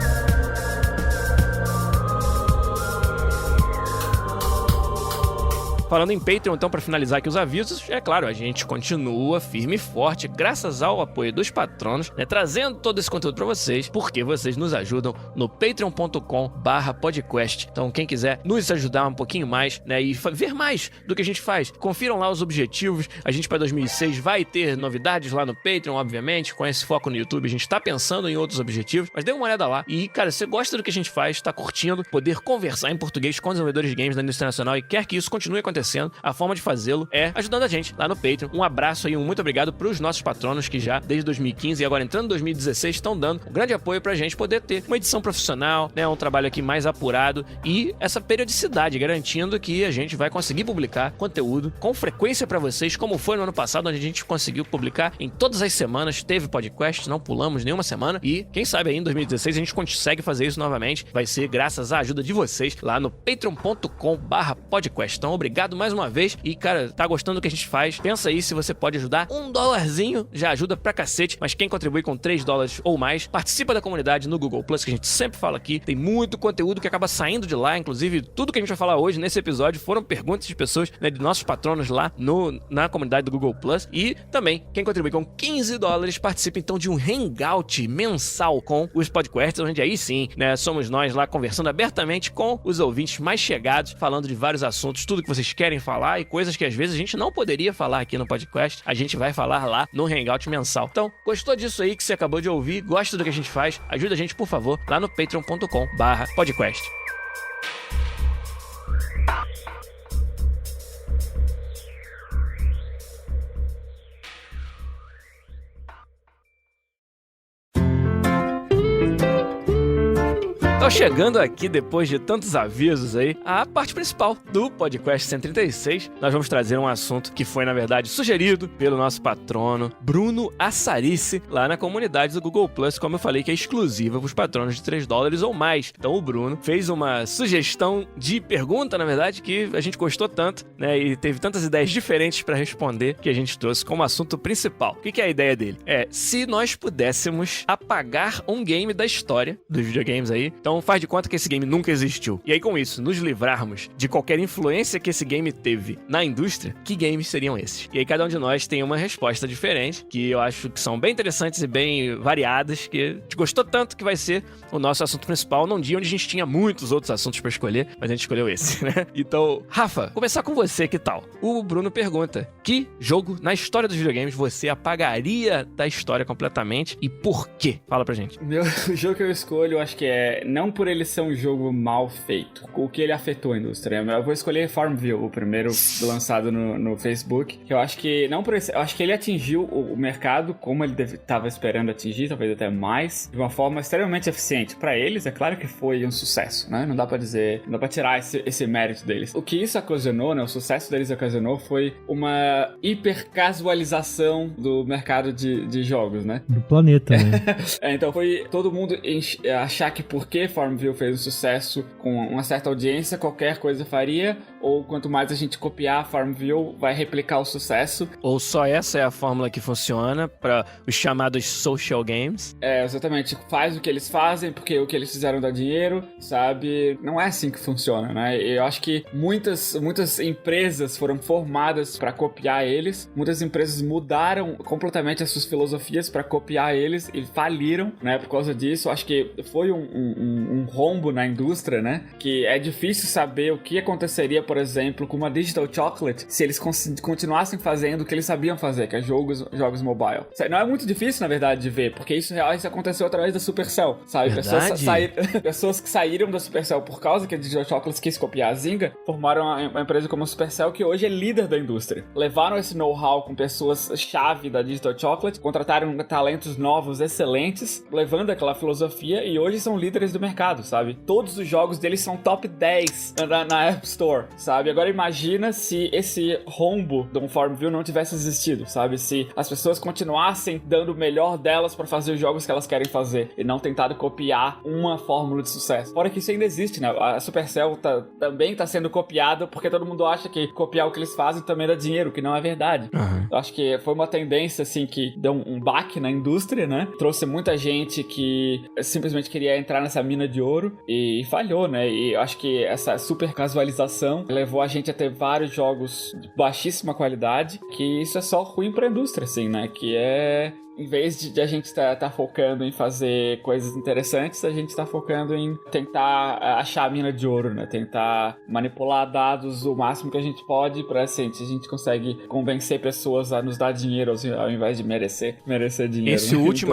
Falando em Patreon, então, para finalizar aqui os avisos, é claro, a gente continua firme e forte, graças ao apoio dos patronos, né, trazendo todo esse conteúdo para vocês, porque vocês nos ajudam no patreon.com/podcast. Então, quem quiser nos ajudar um pouquinho mais, né, e ver mais do que a gente faz, confiram lá os objetivos. A gente, para 2006, vai ter novidades lá no Patreon, obviamente, com esse foco no YouTube. A gente tá pensando em outros objetivos, mas dê uma olhada lá. E, cara, se você gosta do que a gente faz, tá curtindo poder conversar em português com desenvolvedores de games da indústria nacional e quer que isso continue acontecendo, a forma de fazê-lo é ajudando a gente lá no Patreon. Um abraço aí, um muito obrigado pros nossos patronos que já desde 2015 e agora entrando em 2016 estão dando um grande apoio pra gente poder ter uma edição profissional, né, um trabalho aqui mais apurado e essa periodicidade, garantindo que a gente vai conseguir publicar conteúdo com frequência pra vocês, como foi no ano passado, onde a gente conseguiu publicar em todas as semanas, teve podcast, não pulamos nenhuma semana, e quem sabe aí em 2016 a gente consegue fazer isso novamente. Vai ser graças à ajuda de vocês lá no patreon.com/podcast. Então, obrigado mais uma vez. E, cara, tá gostando do que a gente faz? Pensa aí se você pode ajudar. $1 já ajuda pra cacete, mas quem contribui com $3 ou mais, participa da comunidade no Google Plus, que a gente sempre fala aqui. Tem muito conteúdo que acaba saindo de lá, inclusive tudo que a gente vai falar hoje nesse episódio foram perguntas de pessoas, né, de nossos patronos lá na comunidade do Google Plus. E também, quem contribui com $15 participa então de um hangout mensal com os podcasters, onde aí sim, né, somos nós lá conversando abertamente com os ouvintes mais chegados, falando de vários assuntos, tudo que vocês querem falar e coisas que às vezes a gente não poderia falar aqui no podcast, a gente vai falar lá no hangout mensal. Então, gostou disso aí que você acabou de ouvir, gosta do que a gente faz, ajuda a gente, por favor, lá no patreon.com/podcast. Então, chegando aqui, depois de tantos avisos aí, a parte principal do podcast 136, nós vamos trazer um assunto que foi, na verdade, sugerido pelo nosso patrono Bruno Assarice, lá na comunidade do Google Plus, como eu falei, que é exclusiva para os patronos de $3 ou mais. Então, o Bruno fez uma sugestão de pergunta, na verdade, que a gente gostou tanto, né, e teve tantas ideias diferentes para responder, que a gente trouxe como assunto principal. O que é a ideia dele? É, se nós pudéssemos apagar um game da história dos videogames aí, então Então faz de conta que esse game nunca existiu. E aí com isso, nos livrarmos de qualquer influência que esse game teve na indústria, que games seriam esses? E aí cada um de nós tem uma resposta diferente, que eu acho que são bem interessantes e bem variadas, que a gente gostou tanto que vai ser o nosso assunto principal num dia onde a gente tinha muitos outros assuntos pra escolher, mas a gente escolheu esse, né? Então, Rafa, começar com você, que tal? O Bruno pergunta, que jogo na história dos videogames você apagaria da história completamente e por quê? Fala pra gente. O jogo que eu escolho, eu acho que é não por ele ser um jogo mal feito, o que ele afetou a indústria. Eu vou escolher Farmville, o primeiro lançado no Facebook, que eu acho que não por esse, eu acho que ele atingiu o mercado como ele estava esperando atingir, talvez até mais, de uma forma extremamente eficiente. Pra eles, é claro que foi um sucesso, né? Não dá pra dizer, não dá pra tirar esse mérito deles. O que isso ocasionou, né? O sucesso deles ocasionou foi uma hipercasualização do mercado de jogos, né? Do planeta, né? Então foi todo mundo achar que porque Farmville fez um sucesso com uma certa audiência, qualquer coisa faria, ou quanto mais a gente copiar Farmville, vai replicar o sucesso. Ou só essa é a fórmula que funciona para os chamados social games. Exatamente. Faz o que eles fazem, porque o que eles fizeram dá dinheiro, sabe? Não é assim que funciona, né? Eu acho que muitas empresas foram formadas para copiar eles, muitas empresas mudaram completamente as suas filosofias para copiar eles e faliram, né? Por causa disso, acho que foi um rombo na indústria, né? Que é difícil saber o que aconteceria, por exemplo, com uma Digital Chocolate se eles continuassem fazendo o que eles sabiam fazer, que é jogos mobile. Não é muito difícil, na verdade, de ver, porque isso aconteceu através da Supercell, sabe? Pessoas que saíram da Supercell por causa que a Digital Chocolate quis copiar a Zynga, formaram uma empresa como a Supercell, que hoje é líder da indústria. Levaram esse know-how com pessoas-chave da Digital Chocolate, contrataram talentos novos excelentes, levando aquela filosofia, e hoje são líderes do mercado, sabe? Todos os jogos deles são top 10 na App Store, sabe? Agora imagina se esse rombo do Farmville não tivesse existido, sabe? Se as pessoas continuassem dando o melhor delas pra fazer os jogos que elas querem fazer e não tentado copiar uma fórmula de sucesso. Fora que isso ainda existe, né? A Supercell também tá sendo copiada porque todo mundo acha que copiar o que eles fazem também dá dinheiro, que não é verdade. Uhum. Eu acho que foi uma tendência, assim, que deu um baque na indústria, né? Trouxe muita gente que simplesmente queria entrar nessa mina de ouro e falhou, né? E eu acho que essa super casualização levou a gente a ter vários jogos de baixíssima qualidade, que isso é só ruim pra indústria, assim, né? Que é... Em vez de a gente tá focando em fazer coisas interessantes, a gente tá focando em tentar achar a mina de ouro, né? Tentar manipular dados o máximo que a gente pode pra, assim, a gente consegue convencer pessoas a nos dar dinheiro ao invés de merecer dinheiro.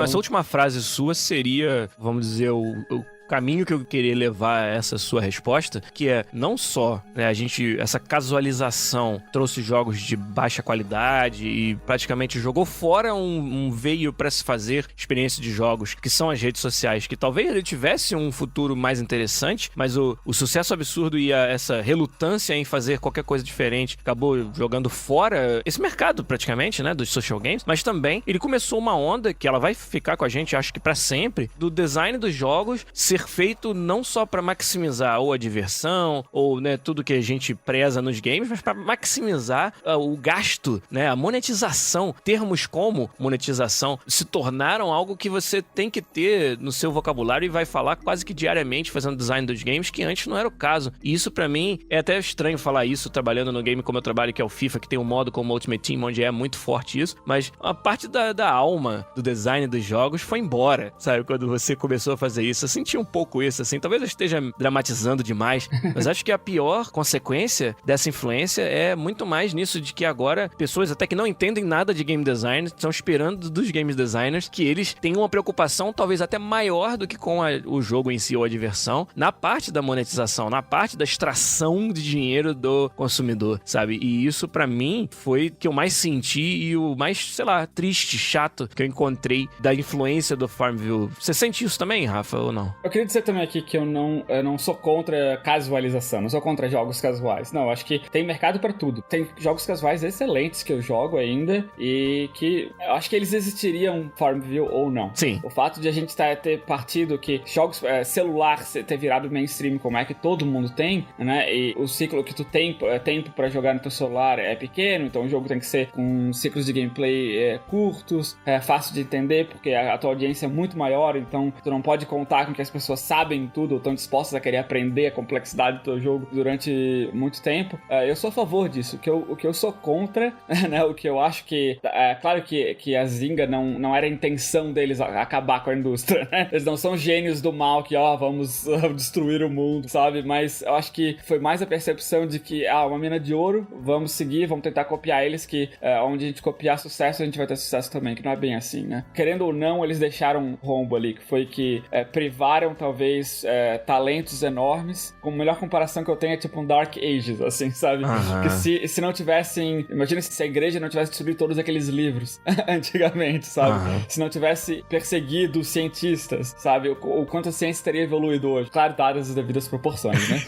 Essa última frase sua seria, vamos dizer, o caminho que eu queria levar a essa sua resposta, que é não só, né, essa casualização trouxe jogos de baixa qualidade e praticamente jogou fora um veio para se fazer experiência de jogos que são as redes sociais, que talvez ele tivesse um futuro mais interessante, mas o sucesso absurdo e essa relutância em fazer qualquer coisa diferente acabou jogando fora esse mercado praticamente, né, dos social games, mas também ele começou uma onda que ela vai ficar com a gente, acho que para sempre, do design dos jogos ser feito não só para maximizar ou a diversão ou, né, tudo que a gente preza nos games, mas para maximizar o gasto, né, a monetização. Termos como monetização se tornaram algo que você tem que ter no seu vocabulário e vai falar quase que diariamente fazendo design dos games, que antes não era o caso. E isso para mim é até estranho falar isso trabalhando no game como eu trabalho, que é o FIFA, que tem um modo como Ultimate Team, onde é muito forte isso, mas a parte da alma do design dos jogos foi embora, sabe? Quando você começou a fazer isso, eu senti um pouco isso, assim, talvez eu esteja dramatizando demais, mas acho que a pior consequência dessa influência é muito mais nisso de que agora pessoas até que não entendem nada de game design estão esperando dos game designers que eles tenham uma preocupação talvez até maior do que com o jogo em si ou a diversão, na parte da monetização, na parte da extração de dinheiro do consumidor, sabe? E isso pra mim foi o que eu mais senti e o mais, sei lá, triste, chato que eu encontrei da influência do Farmville. Você sente isso também, Rafa, ou não? Eu queria dizer também aqui que eu não sou contra casualização, não sou contra jogos casuais. Não, eu acho que tem mercado pra tudo. Tem jogos casuais excelentes que eu jogo ainda e que eu acho que eles existiriam Farmville ou não. Sim. O fato de a gente ter partido que jogos celular ter virado mainstream como é que todo mundo tem, né? E o ciclo que tu tem tempo pra jogar no teu celular é pequeno, então o jogo tem que ser com ciclos de gameplay curtos, fácil de entender, porque a tua audiência é muito maior, então tu não pode contar com que as pessoas pessoas sabem tudo ou estão dispostas a querer aprender a complexidade do jogo durante muito tempo. Eu sou a favor disso. O que eu sou contra, né, o que eu acho que... claro que a Zynga não era a intenção deles acabar com a indústria, né? Eles não são gênios do mal que, vamos destruir o mundo, sabe? Mas eu acho que foi mais a percepção de que, uma mina de ouro, vamos seguir, vamos tentar copiar eles, que onde a gente copiar sucesso, a gente vai ter sucesso também, que não é bem assim, né? Querendo ou não, eles deixaram um rombo ali, que foi que privaram, talvez, talentos enormes. Com a melhor comparação que eu tenho é tipo um Dark Ages, assim, sabe? Que se não tivessem... Imagina se a igreja não tivesse destruído todos aqueles livros antigamente, sabe? Se não tivesse perseguido cientistas, sabe? O quanto a ciência teria evoluído hoje. Claro, dadas as devidas proporções, né?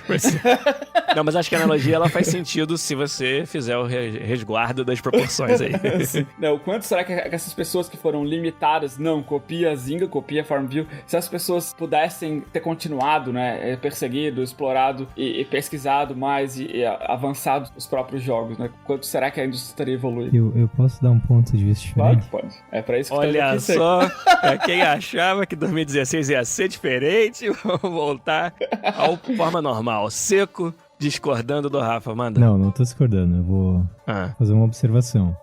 Não, mas acho que a analogia ela faz sentido se você fizer o resguardo das proporções aí. Não, o quanto será que essas pessoas que foram limitadas, não, copia a Zynga, copia a Farmville, se as pessoas pudessem ter continuado, né, perseguido, explorado e pesquisado mais e avançado os próprios jogos, né? Quanto será que a indústria teria evoluído? Eu posso dar um ponto de vista diferente? Pode. É pra isso que olha só, quem achava que 2016 ia ser diferente, vamos voltar ao forma normal, seco, discordando do Rafa, manda. Não tô discordando, eu vou fazer uma observação.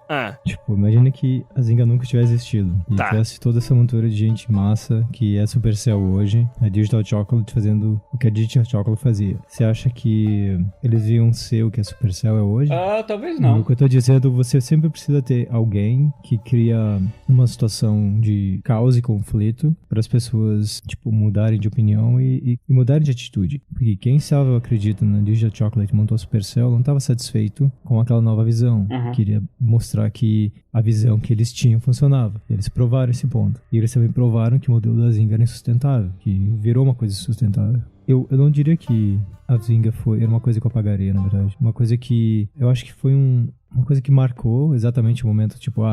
Tipo, imagina que a Zynga nunca tivesse existido e tivesse toda essa montura de gente massa que é Supercell hoje, a Digital Chocolate fazendo o que a Digital Chocolate fazia. Você acha que eles iam ser o que a Supercell é hoje? Talvez não. O que eu tô dizendo, você sempre precisa ter alguém que cria uma situação de caos e conflito para as pessoas, tipo, mudarem de opinião e mudarem de atitude. Porque quem estava, eu acredito, na Digital Chocolate montou a Supercell não estava satisfeito com aquela nova visão. Queria mostrar que a visão que eles tinham funcionava. Eles provaram esse ponto. E eles também provaram que o modelo da Zynga era insustentável, que virou uma coisa sustentável. Eu não diria que a Zynga era uma coisa que eu apagaria, na verdade. Uma coisa que eu acho que foi uma coisa que marcou exatamente o momento, tipo,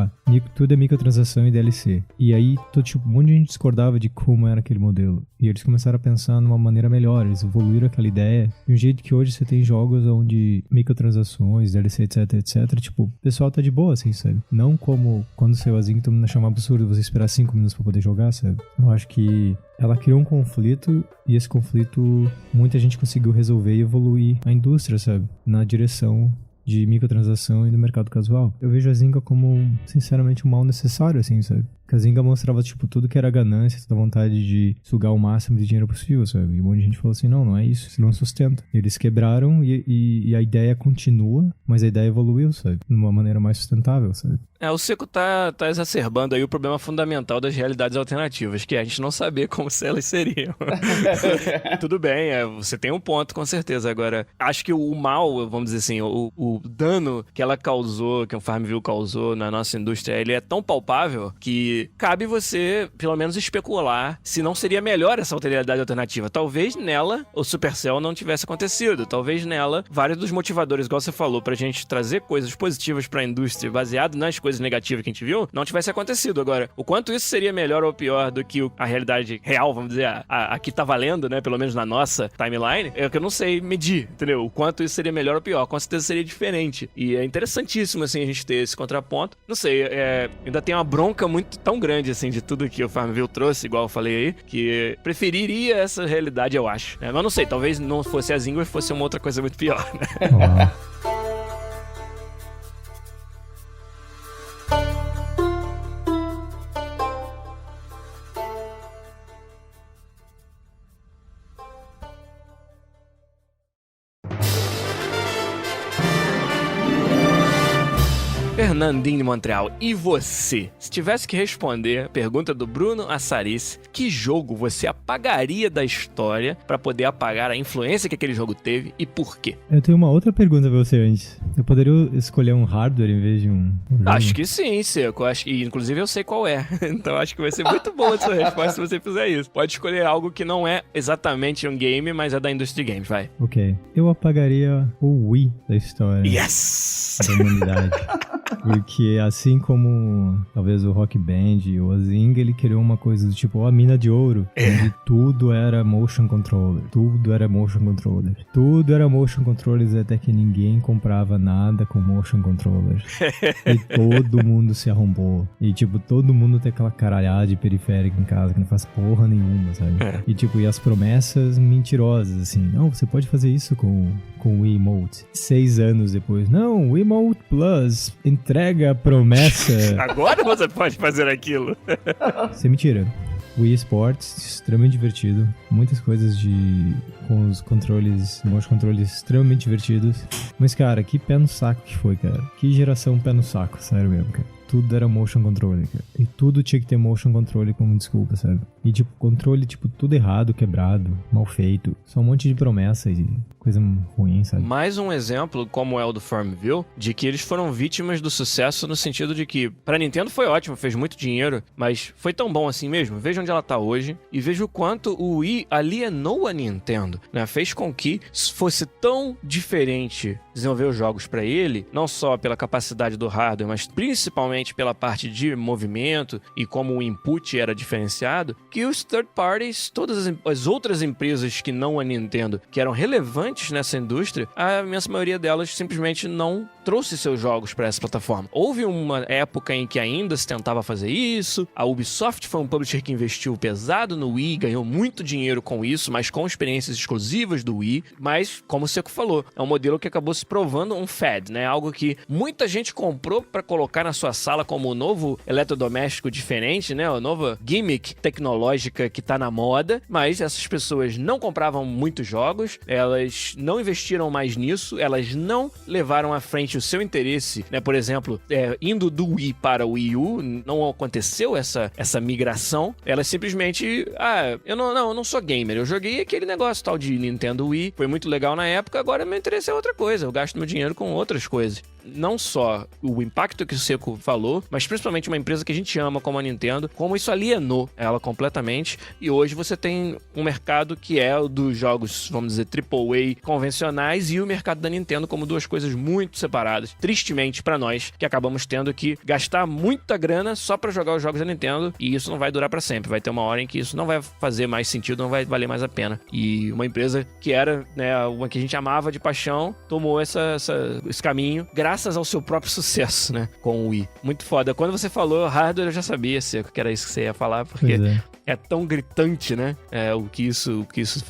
tudo é microtransação e DLC. E aí, tipo, um monte de gente discordava de como era aquele modelo. E eles começaram a pensar numa maneira melhor, eles evoluíram aquela ideia. De um jeito que hoje você tem jogos onde microtransações, DLC, etc, tipo, o pessoal tá de boa, assim, sabe? Não como quando saiu a Zynga, todo mundo achava um absurdo você esperar 5 minutos pra poder jogar, sabe? Eu acho que ela criou um conflito e esse conflito muita gente conseguiu resolver e evoluir a indústria, sabe? Na direção de microtransação e do mercado casual. Eu vejo a Zynga como, sinceramente, um mal necessário, assim, sabe? Porque a Zynga mostrava, tipo, tudo que era ganância, toda vontade de sugar o máximo de dinheiro possível, sabe? E um monte de gente falou assim, não é isso, isso não sustenta. Eles quebraram e a ideia continua, mas a ideia evoluiu, sabe? De uma maneira mais sustentável, sabe? O Seco tá exacerbando aí o problema fundamental das realidades alternativas, que é a gente não saber como elas seriam. Tudo bem, você tem um ponto, com certeza. Agora, acho que o mal, vamos dizer assim, o dano que ela causou, que o Farmville causou na nossa indústria, ele é tão palpável que cabe você, pelo menos, especular se não seria melhor essa realidade alternativa. Talvez nela o Supercell não tivesse acontecido. Talvez nela, vários dos motivadores, igual você falou, pra gente trazer coisas positivas pra indústria, baseado nas coisas negativas que a gente viu, não tivesse acontecido. Agora, o quanto isso seria melhor ou pior do que a realidade real, vamos dizer, a que tá valendo, né, pelo menos na nossa timeline, é que eu não sei medir, entendeu? O quanto isso seria melhor ou pior. Com certeza seria diferente. E é interessantíssimo, assim, a gente ter esse contraponto. Não sei, ainda tem uma bronca muito tão grande, assim, de tudo que o Farmville trouxe, igual eu falei aí, que preferiria essa realidade, eu acho. Mas não sei, talvez não fosse a Zynga e fosse uma outra coisa muito pior, né? Fernandinho de Montreal, e você? Se tivesse que responder a pergunta do Bruno Assarice, que jogo você apagaria da história pra poder apagar a influência que aquele jogo teve e por quê? Eu tenho uma outra pergunta pra você antes. Eu poderia escolher um hardware em vez de um jogo? Acho que sim, Seco. E inclusive eu sei qual é. Então acho que vai ser muito boa a sua resposta se você fizer isso. Pode escolher algo que não é exatamente um game, mas é da indústria de games, vai. Ok. Eu apagaria o Wii da história. Yes! Da humanidade. Porque assim como talvez o Rock Band ou a Zynga, ele criou uma coisa do tipo, a mina de ouro, onde tudo era motion controller. Tudo era motion controller. Tudo era motion controllers até que ninguém comprava nada com motion controller. E todo mundo se arrombou. E tipo, todo mundo tem aquela caralhada de periférico em casa que não faz porra nenhuma, sabe? E tipo, e as promessas mentirosas, assim. Não, você pode fazer isso com o Wiimote. 6 anos depois. Não, Wiimote Plus entrega a promessa. Agora você pode fazer aquilo. Isso é mentira. Wii Sports, extremamente divertido. Muitas coisas com os controles, motion controles extremamente divertidos. Mas, cara, que pé no saco que foi, cara. Que geração pé no saco, sério mesmo, cara. Tudo era motion controller, cara. E tudo tinha que ter motion controller como desculpa, sabe? E, tipo, controle, tipo, tudo errado, quebrado, mal feito. Só um monte de promessa e coisa ruim, sabe? Mais um exemplo, como é o do Farmville, de que eles foram vítimas do sucesso no sentido de que, pra Nintendo foi ótimo, fez muito dinheiro, mas foi tão bom assim mesmo. Veja onde ela tá hoje e veja o quanto o Wii alienou a Nintendo, né? Fez com que fosse tão diferente desenvolver os jogos pra ele, não só pela capacidade do hardware, mas principalmente pela parte de movimento e como o input era diferenciado, que os third parties, todas as outras empresas que não a Nintendo, que eram relevantes nessa indústria, a imensa maioria delas simplesmente não trouxe seus jogos para essa plataforma. Houve uma época em que ainda se tentava fazer isso, a Ubisoft foi um publisher que investiu pesado no Wii, ganhou muito dinheiro com isso, mas com experiências exclusivas do Wii, mas, como o Seco falou, é um modelo que acabou se provando um fad, né? Algo que muita gente comprou para colocar na sua sala como o novo eletrodoméstico diferente, né? A nova gimmick tecnológica que tá na moda, mas essas pessoas não compravam muitos jogos, elas não investiram mais nisso, elas não levaram à frente o seu interesse, né? Por exemplo, indo do Wii para o Wii U, não aconteceu essa migração, elas simplesmente, eu não sou gamer, eu joguei aquele negócio tal de Nintendo Wii, foi muito legal na época, agora meu interesse é outra coisa, eu gasto meu dinheiro com outras coisas. Não só o impacto que o Seco falou, mas principalmente uma empresa que a gente ama como a Nintendo, como isso alienou ela completamente, e hoje você tem um mercado que é o dos jogos, vamos dizer, AAA convencionais e o mercado da Nintendo como duas coisas muito separadas. Tristemente pra nós, que acabamos tendo que gastar muita grana só pra jogar os jogos da Nintendo, e isso não vai durar pra sempre, vai ter uma hora em que isso não vai fazer mais sentido, não vai valer mais a pena. E uma empresa que era, né, uma que a gente amava de paixão, tomou esse caminho, graças ao seu próprio sucesso, né, com o Wii. Muito foda. Quando você falou hardware, eu já sabia, Seco, que era isso que você ia falar, porque é tão gritante, né, o que isso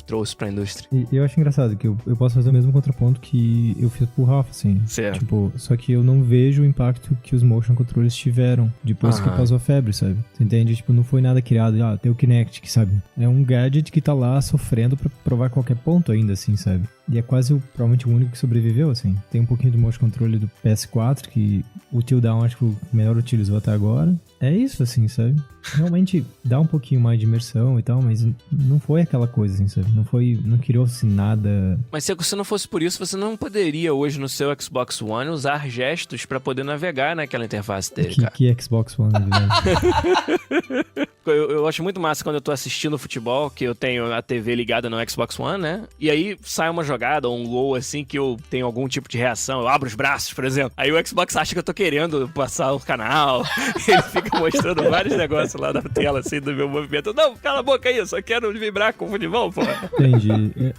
trouxe pra indústria. E eu acho engraçado que eu posso fazer o mesmo contraponto que eu fiz pro Rafa, assim. Certo. Tipo, só que eu não vejo o impacto que os motion controllers tiveram depois que passou a febre, sabe? Você entende? Tipo, não foi nada criado, tem o Kinect, sabe? É um gadget que tá lá sofrendo pra provar qualquer ponto ainda, assim, sabe? E é quase provavelmente o único que sobreviveu, assim. Tem um pouquinho do motion controle do PS4, que o Till Down acho que o melhor utilizou até agora. É isso, assim, sabe? Realmente dá um pouquinho mais de imersão e tal, mas não foi aquela coisa, assim, sabe? Não criou-se nada... Mas se não fosse por isso, você não poderia hoje no seu Xbox One usar gestos pra poder navegar naquela interface dele, cara. Que Xbox One, né? Eu acho muito massa quando eu tô assistindo futebol, que eu tenho a TV ligada no Xbox One, né? E aí sai uma jogada ou um gol, assim, que eu tenho algum tipo de reação. Eu abro os braços, por exemplo. Aí o Xbox acha que eu tô querendo passar o canal. Ele fica mostrando vários negócios lá na tela, assim, do meu movimento. Não, cala a boca aí, eu só quero vibrar com o futebol, pô. Entendi.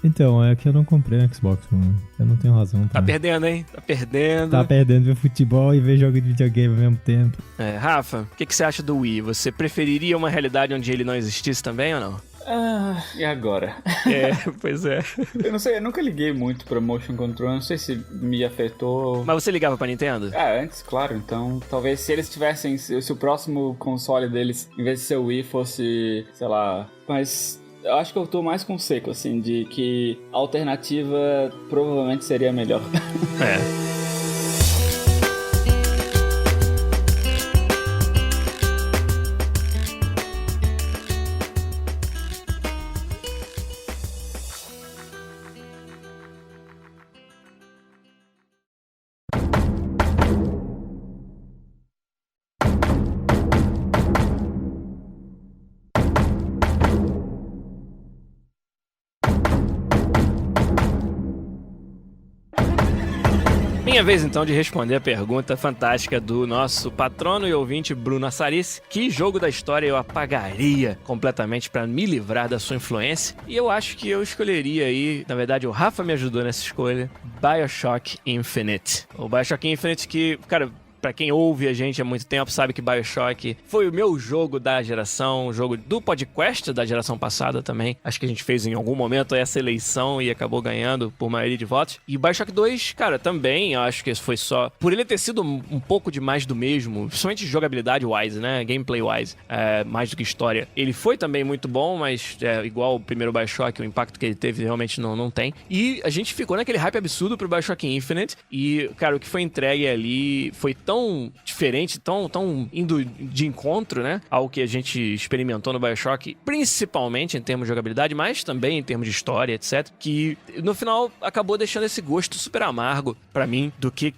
Então, é que eu não comprei um Xbox One. Eu não tenho razão. Tá perdendo, hein? Tá perdendo. Tá perdendo ver futebol e ver jogo de videogame ao mesmo tempo. Rafa, o que você acha do Wii? Você preferiria uma realidade onde ele não existisse também ou não? E agora? Pois é. Eu não sei, eu nunca liguei muito pra motion control, não sei se me afetou. Mas você ligava pra Nintendo? Antes, claro, então talvez se eles tivessem, se o próximo console deles, em vez de ser o Wii, fosse, sei lá, mas... Eu acho que eu tô mais com o Seco, assim, de que a alternativa provavelmente seria melhor. Minha Minha vez, então, de responder a pergunta fantástica do nosso patrono e ouvinte Bruno Assarice. Que jogo da história eu apagaria completamente pra me livrar da sua influência? E eu acho que eu escolheria aí, na verdade o Rafa me ajudou nessa escolha, BioShock Infinite. O BioShock Infinite que, cara... Pra quem ouve a gente há muito tempo, sabe que BioShock foi o meu jogo da geração, o jogo do podcast da geração passada também. Acho que a gente fez em algum momento essa eleição e acabou ganhando por maioria de votos. E BioShock 2, cara, também eu acho que foi só... Por ele ter sido um pouco de mais do mesmo, principalmente jogabilidade-wise, né? Gameplay-wise, mais do que história. Ele foi também muito bom, mas igual o primeiro BioShock, o impacto que ele teve realmente não tem. E a gente ficou naquele hype absurdo pro BioShock Infinite. E, cara, o que foi entregue ali foi tão diferente, tão indo de encontro, né, ao que a gente experimentou no BioShock, principalmente em termos de jogabilidade, mas também em termos de história, etc, que no final acabou deixando esse gosto super amargo pra mim do que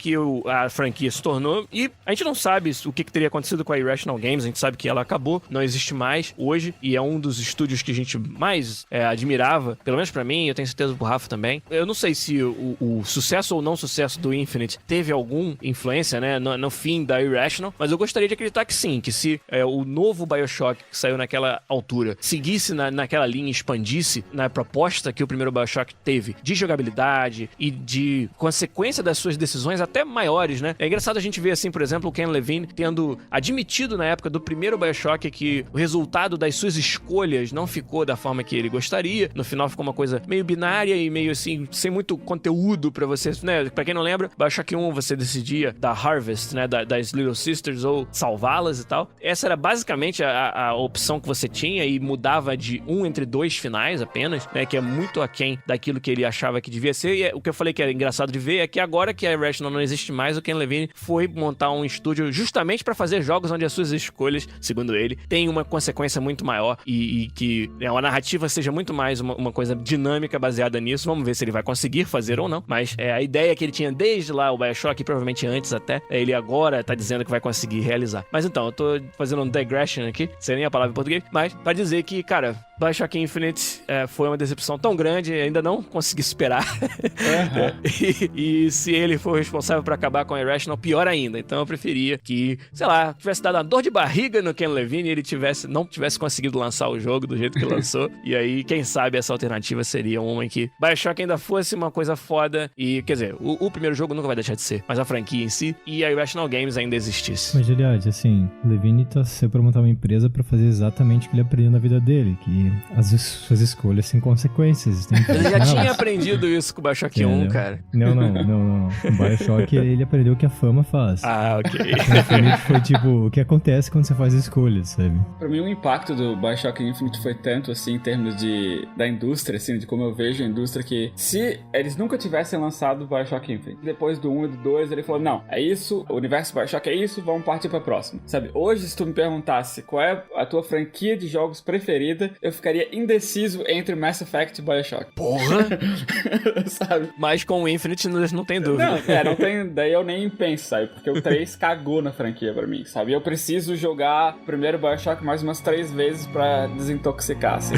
a franquia se tornou. E a gente não sabe o que teria acontecido com a Irrational Games, a gente sabe que ela acabou, não existe mais hoje, e é um dos estúdios que a gente mais admirava, pelo menos pra mim, eu tenho certeza pro Rafa também. Eu não sei se o sucesso ou não sucesso do Infinite teve alguma influência, né, no fim da Irrational, mas eu gostaria de acreditar que sim, que se o novo BioShock que saiu naquela altura seguisse naquela linha, expandisse na proposta que o primeiro BioShock teve de jogabilidade e de consequência das suas decisões até maiores, né? É engraçado a gente ver assim, por exemplo, o Ken Levine tendo admitido na época do primeiro BioShock que o resultado das suas escolhas não ficou da forma que ele gostaria, no final ficou uma coisa meio binária e meio assim, sem muito conteúdo pra você, né? Pra quem não lembra, BioShock 1 você decidia da Harvest, né, das Little Sisters ou salvá-las e tal. Essa era basicamente a opção que você tinha e mudava de entre dois finais apenas, né, que é muito aquém daquilo que ele achava que devia ser. E o que eu falei que era engraçado de ver é que agora que a Irrational não existe mais, o Ken Levine foi montar um estúdio justamente pra fazer jogos onde as suas escolhas, segundo ele, têm uma consequência muito maior e que a narrativa seja muito mais uma coisa dinâmica baseada nisso. Vamos ver se ele vai conseguir fazer ou não, mas a ideia que ele tinha desde lá o BioShock, provavelmente antes até, ele agora tá dizendo que vai conseguir realizar. Mas então, eu tô fazendo um digression aqui, sem nem a palavra em português, mas pra dizer que, cara, BioShock Infinite foi uma decepção tão grande, ainda não consegui superar. Uhum. e se ele for responsável por acabar com a Irrational, pior ainda. Então eu preferia que, sei lá, tivesse dado uma dor de barriga no Ken Levine e ele não tivesse conseguido lançar o jogo do jeito que lançou. E aí, quem sabe essa alternativa seria uma em que BioShock ainda fosse uma coisa foda e, quer dizer, o primeiro jogo nunca vai deixar de ser, mas a franquia em si e a Irrational Games ainda existisse. Mas, aliás, assim, o Levine tá sendo pra montar uma empresa pra fazer exatamente o que ele aprendeu na vida dele, que as suas escolhas têm consequências. Ele já tinha aprendido isso com o BioShock 1, cara. Não. O BioShock, ele aprendeu o que a fama faz. Ah, ok. O Infinite foi tipo, o que acontece quando você faz escolhas, sabe? Pra mim, o impacto do BioShock Infinite foi tanto, assim, em termos da indústria, assim, de como eu vejo a indústria, que se eles nunca tivessem lançado o BioShock Infinite, depois do 1 e do 2, ele falou, não, é isso, o universo BioShock é isso, vamos partir pra próxima. Sabe, hoje, se tu me perguntasse qual é a tua franquia de jogos preferida, eu ficaria indeciso entre Mass Effect e BioShock. Porra! Sabe? Mas com o Infinite não tem dúvida. Não tem, daí eu nem penso, sabe? Porque o 3 cagou na franquia pra mim, sabe? Eu preciso jogar o primeiro BioShock mais umas 3 vezes pra desintoxicar, assim.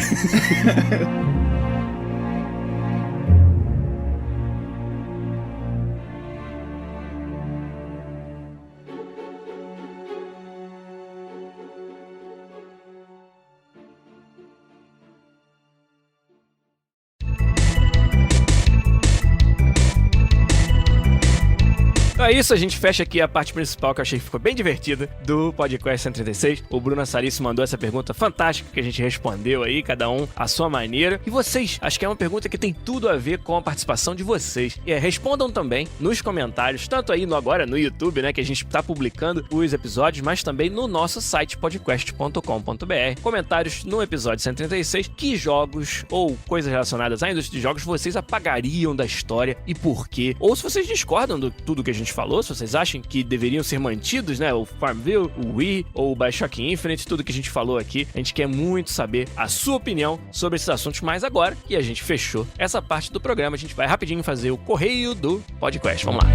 Então é isso, a gente fecha aqui a parte principal que eu achei que ficou bem divertida do podcast 136. O Bruno Assarice mandou essa pergunta fantástica que a gente respondeu aí, cada um à sua maneira. E vocês, acho que é uma pergunta que tem tudo a ver com a participação de vocês. E respondam também nos comentários, tanto aí agora no YouTube, né, que a gente tá publicando os episódios, mas também no nosso site podcast.com.br. Comentários no episódio 136, que jogos ou coisas relacionadas à indústria de jogos vocês apagariam da história e por quê? Ou se vocês discordam de tudo que a gente falou, se vocês acham que deveriam ser mantidos, né, o Farmville, o Wii ou o BioShock Infinite, tudo que a gente falou aqui, a gente quer muito saber a sua opinião sobre esses assuntos, mas agora que a gente fechou essa parte do programa, a gente vai rapidinho fazer o correio do podcast. Vamos lá.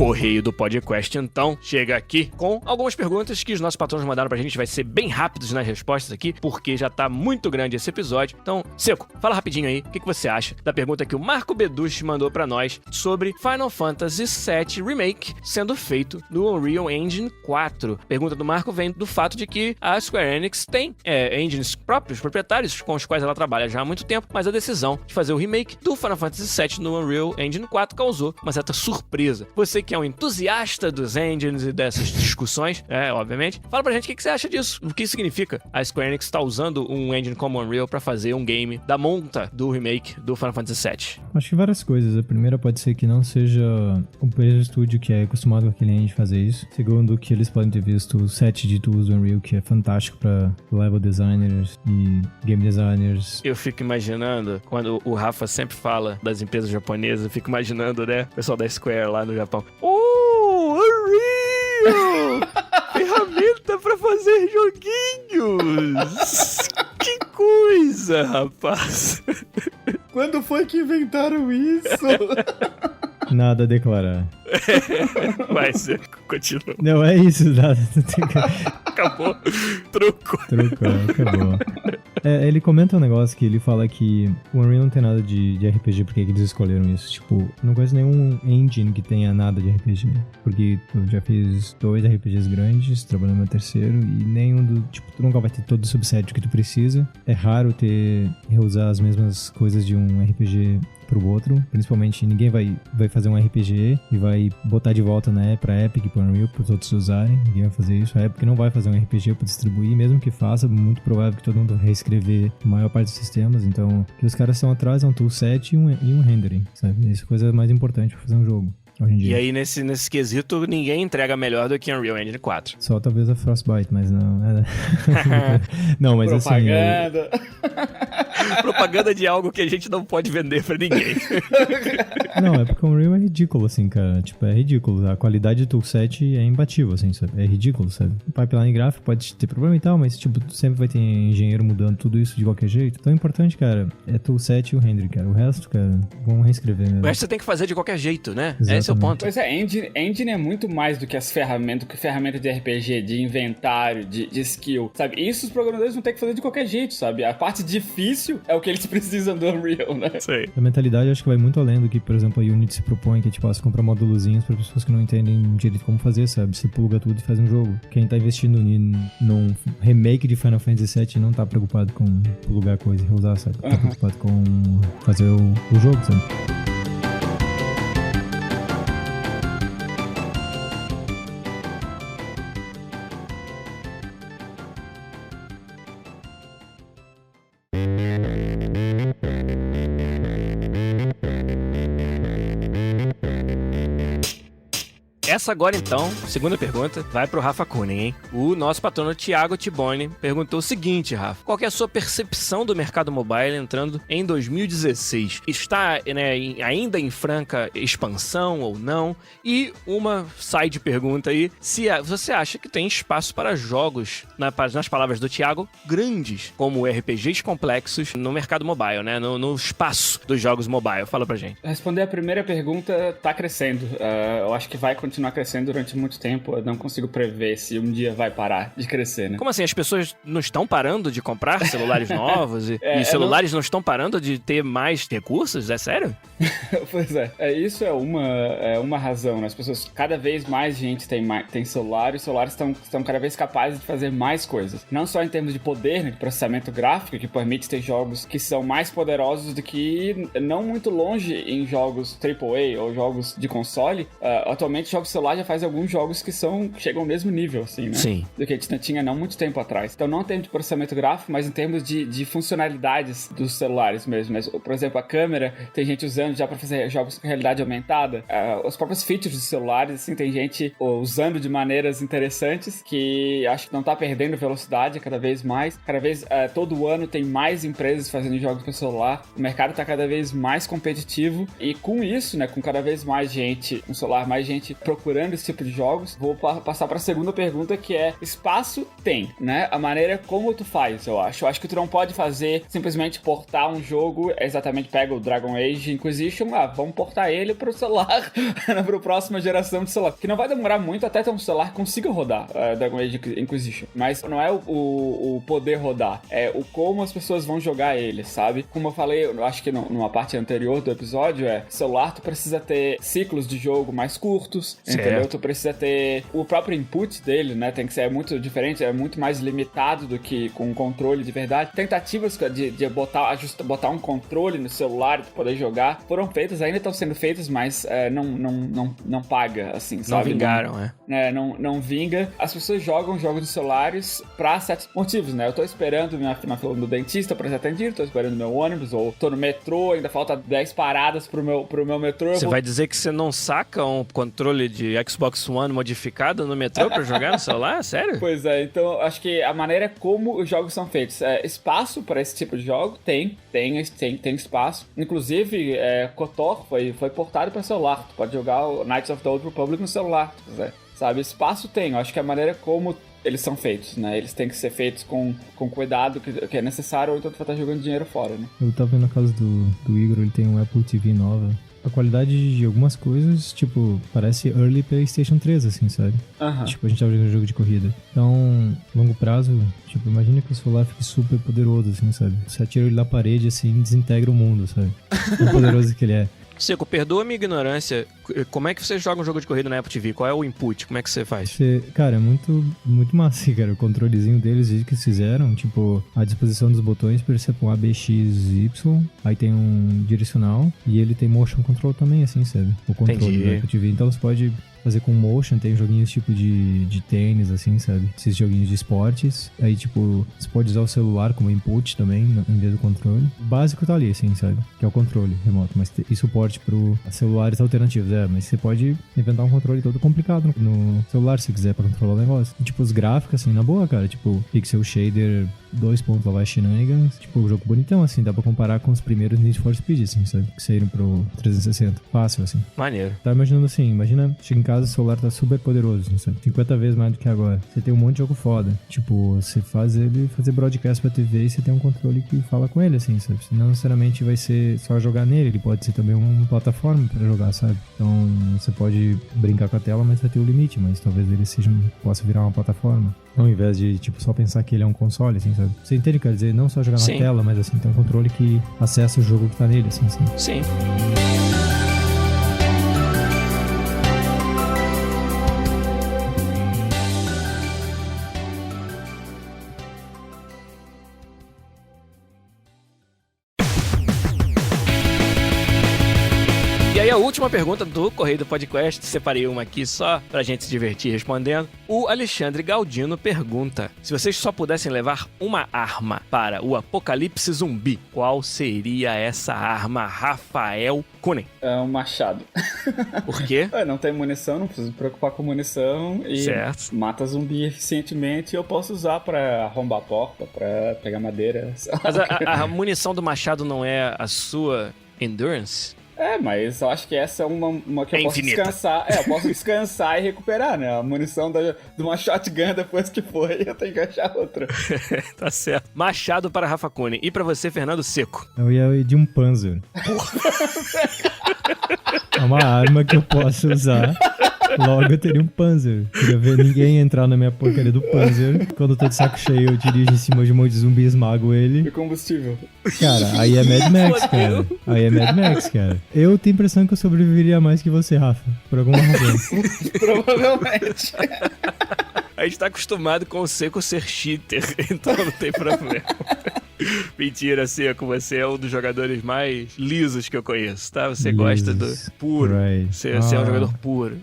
Correio do Podcast, então, chega aqui com algumas perguntas que os nossos patrões mandaram pra gente. Vai ser bem rápidos nas respostas aqui, porque já tá muito grande esse episódio. Então, Seco, fala rapidinho aí, o que você acha da pergunta que o Marco Beducci mandou pra nós sobre Final Fantasy VII Remake sendo feito no Unreal Engine 4. A pergunta do Marco vem do fato de que a Square Enix tem engines próprios, proprietários, com os quais ela trabalha já há muito tempo, mas a decisão de fazer o remake do Final Fantasy VII no Unreal Engine 4 causou uma certa surpresa. Você que é um entusiasta dos engines e dessas discussões, obviamente, fala pra gente o que você acha disso. O que significa a Square Enix estar usando um engine como Unreal pra fazer um game da monta do remake do Final Fantasy VII? Acho que várias coisas. A primeira pode ser que não seja o mesmo estúdio que é acostumado com aquele engine fazer isso. Segundo, que eles podem ter visto o set de tools do Unreal, que é fantástico pra level designers e game designers. Eu fico imaginando, quando o Rafa sempre fala das empresas japonesas, eu fico imaginando, né, o pessoal da Square lá no Japão. Unreal! Ferramenta pra fazer joguinhos! Que coisa, rapaz! Quando foi que inventaram isso? Nada a declarar. Vai ser, continua. Não, é isso, nada. Acabou. Truco. Acabou. Ele comenta um negócio que ele fala que o Unreal não tem nada de RPG, porque eles escolheram isso. Tipo, não conheço nenhum engine que tenha nada de RPG. Porque eu já fiz 2 RPGs grandes, trabalhando no terceiro, e nenhum do... Tipo, tu nunca vai ter todo o subset que tu precisa. É raro reusar as mesmas coisas de um RPG pro outro, principalmente ninguém vai fazer um RPG e vai botar de volta pra Epic, pro Unreal, pros outros usarem. Ninguém vai fazer isso. A Epic não vai fazer um RPG pra distribuir, mesmo que faça, muito provável que todo mundo reescrever a maior parte dos sistemas. Então, o que os caras estão atrás é um toolset e um rendering, sabe? Essa coisa é mais importante pra fazer um jogo. E aí, nesse quesito, ninguém entrega melhor do que Unreal Engine 4. Só talvez a Frostbite, mas não. Não, mas propaganda. Assim. Propaganda de algo que a gente não pode vender pra ninguém. Não, é porque o Unreal é ridículo, assim, cara. Tipo, é ridículo. A qualidade do toolset é imbatível, assim, sabe? É ridículo, sabe? O pipeline gráfico pode ter problema e tal, mas, tipo, sempre vai ter engenheiro mudando tudo isso de qualquer jeito. Então, o importante, cara, é toolset e o render, cara. O resto, cara, vamos reescrever mesmo. O resto você tem que fazer de qualquer jeito, né? Exatamente. Esse é o ponto. Pois é, engine é muito mais do que as ferramentas, que ferramenta de RPG, de inventário, de skill, sabe? Isso os programadores vão ter que fazer de qualquer jeito, sabe? A parte difícil é o que eles precisam do Unreal, né? Sei. A mentalidade acho que vai muito além do que, por exemplo, a Unity se propõe, que é tipo, você compra módulozinhos para pessoas que não entendem direito como fazer, sabe? Você pluga tudo e faz um jogo. Quem tá investindo num remake de Final Fantasy VII não tá preocupado com plugar coisa e reusar, sabe? Tá preocupado com fazer o jogo, sabe? Essa agora, então, segunda pergunta, vai pro Rafa Kunen, hein? O nosso patrono Thiago Tiboni perguntou o seguinte, Rafa. Qual que é a sua percepção do mercado mobile entrando em 2016? Está, né, ainda em franca expansão ou não? E uma side pergunta aí, se você acha que tem espaço para jogos, nas palavras do Thiago, grandes, como RPGs complexos no mercado mobile, né? No espaço dos jogos mobile. Fala pra gente. Responder a primeira pergunta, tá crescendo. Eu acho que vai continuar crescendo durante muito tempo. Eu não consigo prever se um dia vai parar de crescer, né? Como assim? As pessoas não estão parando de comprar celulares novos? E celulares não estão parando de ter mais recursos? É sério? Pois é. Isso é uma razão, né? As pessoas, cada vez mais gente tem celular, e os celulares estão cada vez capazes de fazer mais coisas. Não só em termos de poder, né, de processamento gráfico, que permite ter jogos que são mais poderosos do que não muito longe em jogos AAA ou jogos de console. Atualmente, jogos celular já faz alguns jogos que chegam ao mesmo nível, assim, né? Sim. Do que a gente tinha não muito tempo atrás. Então, não em termos de processamento gráfico, mas em termos de funcionalidades dos celulares mesmo. Mas, por exemplo, a câmera, tem gente usando já pra fazer jogos com realidade aumentada. Os próprios features dos celulares, assim, tem gente usando de maneiras interessantes que acho que não tá perdendo velocidade cada vez mais. Todo ano tem mais empresas fazendo jogos para celular. O mercado tá cada vez mais competitivo e com isso, né, com cada vez mais gente, um celular, mais gente procurando procurando esse tipo de jogos. Vou passar pra segunda pergunta, que é: espaço tem, né? A maneira como tu faz, eu acho. Eu acho que tu não pode fazer simplesmente portar um jogo, exatamente pega o Dragon Age Inquisition, vamos portar ele pro celular, pra próxima geração de celular. Que não vai demorar muito até ter um celular que consiga rodar Dragon Age Inquisition. Mas não é o poder rodar, é o como as pessoas vão jogar ele, sabe? Como eu falei, eu acho que numa parte anterior do episódio, celular tu precisa ter ciclos de jogo mais curtos, entendeu? Tu precisa ter o próprio input dele, né? Tem que ser muito diferente, é muito mais limitado do que com um controle de verdade. Tentativas de botar um controle no celular e poder jogar foram feitas, ainda estão sendo feitas, mas não paga, assim, sabe? Não vingaram, não vinga. As pessoas jogam jogos de celulares pra certos motivos, né? Eu tô esperando na fila do dentista pra ser atendido, tô esperando meu ônibus, ou tô no metrô, ainda falta 10 paradas pro meu metrô. Você vai dizer que você não saca um controle de Xbox One modificado no metrô pra jogar no celular? Sério? Pois é, então acho que a maneira como os jogos são feitos, espaço para esse tipo de jogo tem espaço. Inclusive, KOTOR foi portado para celular. Tu pode jogar o Knights of the Old Republic no celular, se quiser. Sabe, espaço tem. Eu acho que a maneira como eles são feitos, né? Eles têm que ser feitos com cuidado que é necessário, ou então tu vai estar jogando dinheiro fora, né? Eu tava vendo a casa do Igor, ele tem um Apple TV nova. A qualidade de algumas coisas, tipo, parece early PlayStation 3, assim, sabe? Tipo, a gente tava jogando um jogo de corrida. Então, longo prazo, tipo, imagina que o celular fique super poderoso, assim, sabe? Você atira ele na parede, assim, desintegra o mundo, sabe? Tão poderoso que ele é. Seco, perdoa a minha ignorância. Como é que você joga um jogo de corrida na Apple TV? Qual é o input? Como é que você faz? Cara, é muito massa, cara. O controlezinho deles, o que eles fizeram, tipo, a disposição dos botões, por exemplo, um A, B, X, Y, aí tem um direcional, e ele tem motion control também, assim, sabe? O controle da Apple TV. Então você pode fazer com motion, tem joguinhos tipo de tênis, assim, sabe? Esses joguinhos de esportes. Aí, tipo, você pode usar o celular como input também, em vez do controle. O básico tá ali, assim, sabe? Que é o controle remoto, mas e suporte pro celulares alternativos, mas você pode inventar um controle todo complicado no celular, se quiser, pra controlar o negócio. E, tipo, os gráficos, assim, na boa, cara, tipo, pixel shader, 2 pontos lá vai shenanigans, tipo, o jogo bonitão, assim, dá pra comparar com os primeiros Need for Speed, assim, sabe? Que saíram pro 360. Fácil, assim. Maneiro. Tá imaginando assim, imagina, chega em casa, o celular tá super poderoso, não sei, 50 vezes mais do que agora. Você tem um monte de jogo foda. Tipo, você faz ele fazer broadcast pra TV e você tem um controle que fala com ele, assim, sabe? Não necessariamente vai ser só jogar nele, ele pode ser também uma plataforma pra jogar, sabe? Então, você pode brincar com a tela, mas vai ter o limite, mas talvez ele possa virar uma plataforma. Ao invés de, tipo, só pensar que ele é um console, assim, sabe? Você entende, quer dizer, não só jogar na tela, mas, assim, tem um controle que acessa o jogo que tá nele, assim, sabe? Sim. E a última pergunta do Correio do Podcast, separei uma aqui só pra gente se divertir respondendo. O Alexandre Galdino pergunta: se vocês só pudessem levar uma arma para o apocalipse zumbi, qual seria essa arma, Rafael Kunen? É um machado. Por quê? Não tem munição, não preciso me preocupar com munição e mata zumbi eficientemente, e eu posso usar pra arrombar a porta, pra pegar madeira. Mas a munição do machado não é a sua endurance? Mas eu acho que essa é uma que eu posso descansar. Eu posso descansar e recuperar, né? A munição de uma shotgun depois que foi, eu tenho que achar outra. Tá certo. Machado para Rafa Kunen. E pra você, Fernando Seco? Eu ia ir de um Panzer. É uma arma que eu posso usar. Logo eu teria um Panzer. Queria ver ninguém entrar na minha porcaria do Panzer. Quando eu tô de saco cheio, eu dirijo em cima de um monte de zumbi e esmago ele. E combustível. Cara, aí é Mad Max, cara. Aí é Mad Max, cara. Eu tenho a impressão que eu sobreviveria mais que você, Rafa. Por alguma razão. Provavelmente. A gente tá acostumado com o Seco ser cheater, então não tem problema. Mentira, Seco, você é um dos jogadores mais lisos que eu conheço, tá? Você gosta do puro. Right. Você é um jogador puro.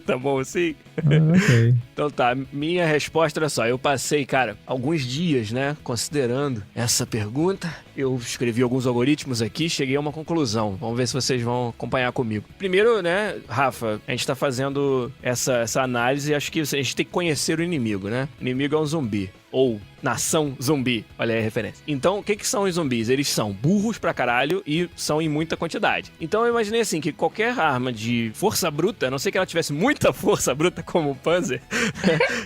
Tá bom assim? Ok. Então tá, minha resposta, olha só, eu passei, cara, alguns dias, né, considerando essa pergunta. Eu escrevi alguns algoritmos aqui, cheguei a uma conclusão. Vamos ver se vocês vão acompanhar comigo. Primeiro, né, Rafa, a gente tá fazendo essa análise e acho que a gente tem que conhecer o inimigo, né? O inimigo é um zumbi. ou Nação Zumbi. Olha aí a referência. Então, o que são os zumbis? Eles são burros pra caralho e são em muita quantidade. Então, eu imaginei assim, que qualquer arma de força bruta, a não ser que ela tivesse muita força bruta como o Panzer,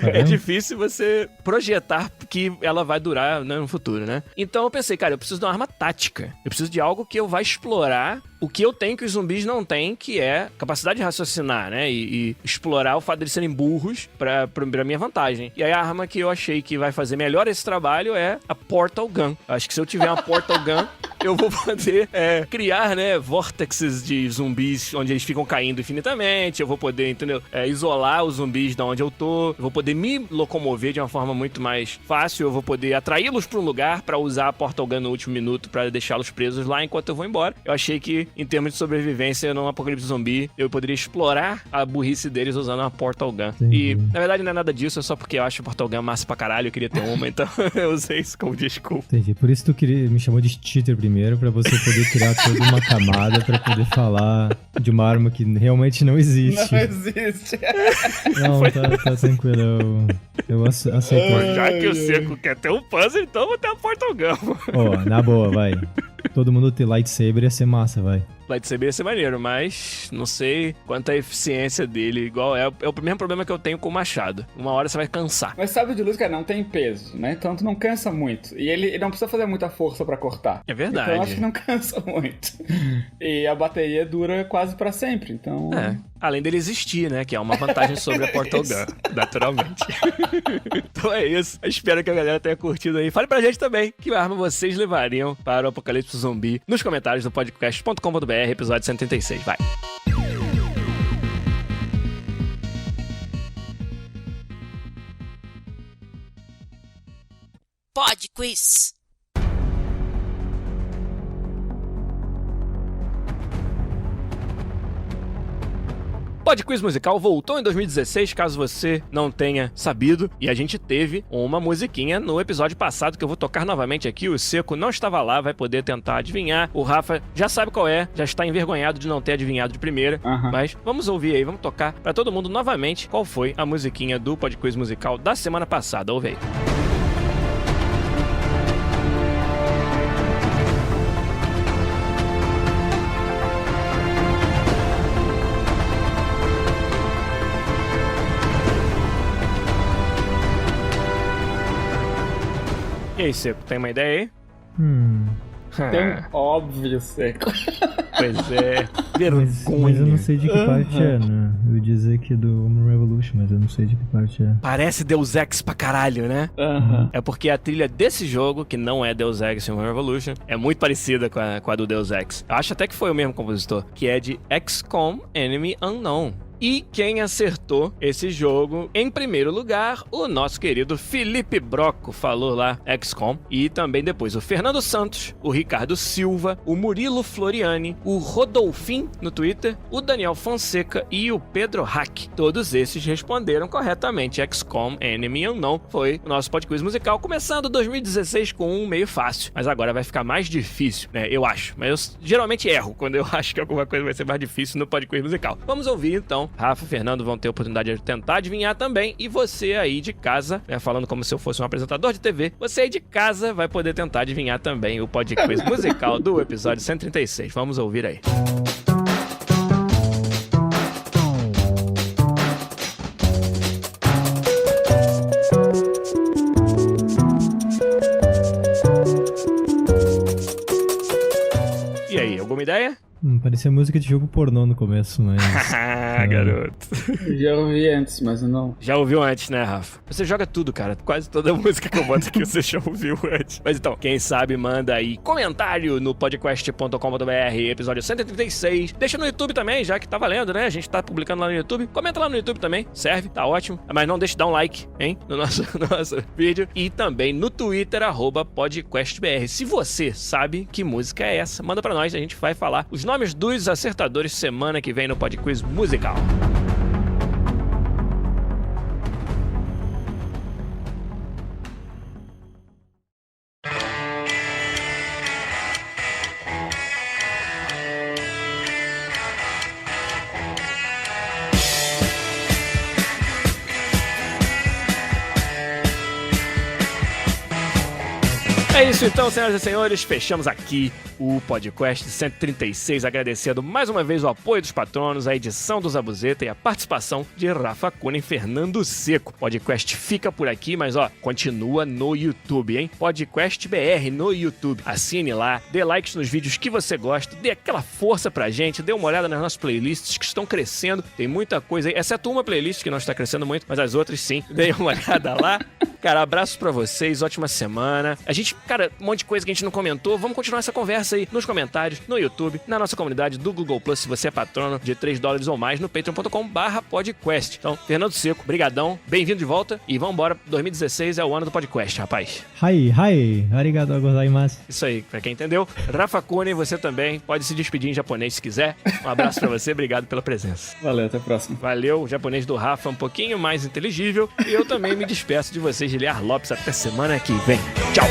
é difícil você projetar que ela vai durar, né, no futuro, né? Então, eu pensei, cara, eu preciso de uma arma tática. Eu preciso de algo que eu vá explorar o que eu tenho que os zumbis não têm, que é capacidade de raciocinar, né? E explorar o fato de eles serem burros pra minha vantagem. E aí a arma que eu achei que vai fazer melhor esse trabalho é a Portal Gun. Acho que se eu tiver uma Portal Gun, eu vou poder criar, né, vórtices de zumbis onde eles ficam caindo infinitamente. Eu vou poder, entendeu? Isolar os zumbis de onde eu tô. Eu vou poder me locomover de uma forma muito mais fácil. Eu vou poder atraí-los pra um lugar pra usar a Portal Gun no último minuto pra deixá-los presos lá enquanto eu vou embora. Eu achei que, em termos de sobrevivência num apocalipse zumbi, eu poderia explorar a burrice deles usando uma Portal Gun. E, na verdade, não é nada disso. É só porque eu acho a Portal Gun massa pra caralho. Eu queria ter uma, então eu usei isso como desculpa. Entendi. Por isso tu me chamou de cheater primeiro, pra você poder criar toda uma camada pra poder falar de uma arma que realmente não existe. Não existe. Não, tá tranquilo. Eu aceito. Já que o Seco quer ter um puzzle, então eu vou ter uma Portal Gun. Ó, na boa, vai. Todo mundo ter lightsaber ia ser massa, vai. Lightsaber ia ser maneiro, mas não sei quanto a eficiência dele. Igual é o mesmo problema que eu tenho com o machado. Uma hora você vai cansar. Mas sabe de luz, cara, não tem peso, né? Então tu não cansa muito. E ele não precisa fazer muita força pra cortar. É verdade. Então eu acho que não cansa muito. E a bateria dura quase pra sempre, então... Além dele existir, né? Que é uma vantagem sobre a Portal Gun, naturalmente. Então é isso. Eu espero que a galera tenha curtido aí. Fale pra gente também que arma vocês levariam para o apocalipse zumbi nos comentários do podcast.com.br, episódio 136. Vai! Pod Quiz. Pod Quiz Musical voltou em 2016, caso você não tenha sabido, e a gente teve uma musiquinha no episódio passado que eu vou tocar novamente aqui. O Seco não estava lá, vai poder tentar adivinhar. O Rafa já sabe qual é, já está envergonhado de não ter adivinhado de primeira, mas vamos ouvir aí, vamos tocar para todo mundo novamente qual foi a musiquinha do Pod Quiz Musical da semana passada. Ouve aí. E aí, Seco, tem uma ideia aí? Tem óbvio, Seco. Pois é, vergonha. Mas eu não sei de que parte é, né? Eu ia dizer que é do Human Revolution, mas eu não sei de que parte é. Parece Deus Ex pra caralho, né? É porque a trilha desse jogo, que não é Deus Ex Human Revolution, é muito parecida com a do Deus Ex. Eu acho até que foi o mesmo compositor, que é de XCOM Enemy Unknown. E quem acertou esse jogo, em primeiro lugar, o nosso querido Felipe Broco, falou lá XCOM. E também depois o Fernando Santos, o Ricardo Silva, o Murilo Floriani, o Rodolfin no Twitter, o Daniel Fonseca e o Pedro Hack. Todos esses responderam corretamente. XCOM Enemy Unknown foi o nosso podcast musical, começando 2016 com um meio fácil. Mas agora vai ficar mais difícil, né? Eu acho. Mas eu geralmente erro quando eu acho que alguma coisa vai ser mais difícil no podcast musical. Vamos ouvir então. Rafa e Fernando vão ter a oportunidade de tentar adivinhar também. E você aí de casa, né, falando como se eu fosse um apresentador de TV, você aí de casa vai poder tentar adivinhar também o podcast musical do episódio 136. Vamos ouvir aí. E aí, alguma ideia? Parecia música de jogo pornô no começo, mas... Garoto. Já ouvi antes, mas não... Já ouviu antes, né, Rafa? Você joga tudo, cara. Quase toda música que eu boto aqui você já ouviu antes. Mas então, quem sabe manda aí comentário no podcast.com.br, episódio 136. Deixa no YouTube também, já que tá valendo, né? A gente tá publicando lá no YouTube. Comenta lá no YouTube também, serve, tá ótimo. Mas não deixe de dar um like, hein, no nosso vídeo. E também no Twitter, @podcastbr. Se você sabe que música é essa, manda pra nós, a gente vai falar os nomes dos acertadores semana que vem no Pod Quiz Musical. É isso então, senhoras e senhores, fechamos aqui o podcast 136, agradecendo mais uma vez o apoio dos patronos, a edição do Zabuzeta e a participação de Rafa Cunha e Fernando Seco. O podcast fica por aqui, mas continua no YouTube, hein? Podcast BR no YouTube. Assine lá, dê likes nos vídeos que você gosta, dê aquela força pra gente, dê uma olhada nas nossas playlists que estão crescendo, tem muita coisa aí, exceto uma playlist que não está crescendo muito, mas as outras sim, dê uma olhada lá. Cara, abraços pra vocês, ótima semana. A gente, cara, um monte de coisa que a gente não comentou, vamos continuar essa conversa aí nos comentários, no YouTube, na nossa comunidade do Google Plus, se você é patrono de $3 ou mais, no patreon.com/podcast. Então, Fernando Seco, brigadão, bem-vindo de volta e vambora, 2016 é o ano do podcast, rapaz. Hi, arigatou gozaimasu. Isso aí, pra quem entendeu. Rafa Cunha, você também pode se despedir em japonês se quiser. Um abraço pra você, obrigado pela presença. Valeu, até a próxima. Valeu, o japonês do Rafa um pouquinho mais inteligível e eu também me despeço de vocês, Giliar Lopes, até semana que vem. Tchau!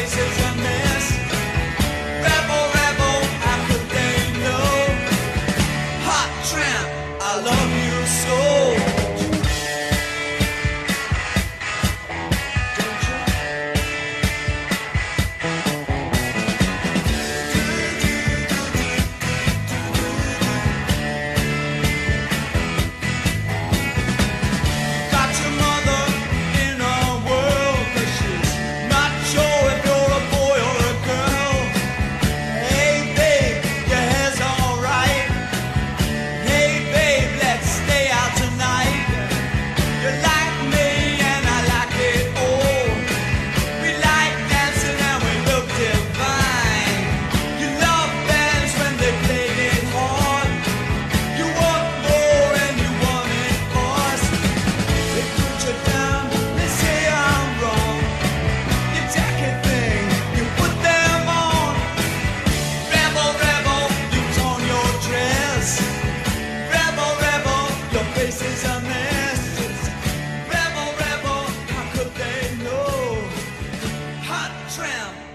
Tramp.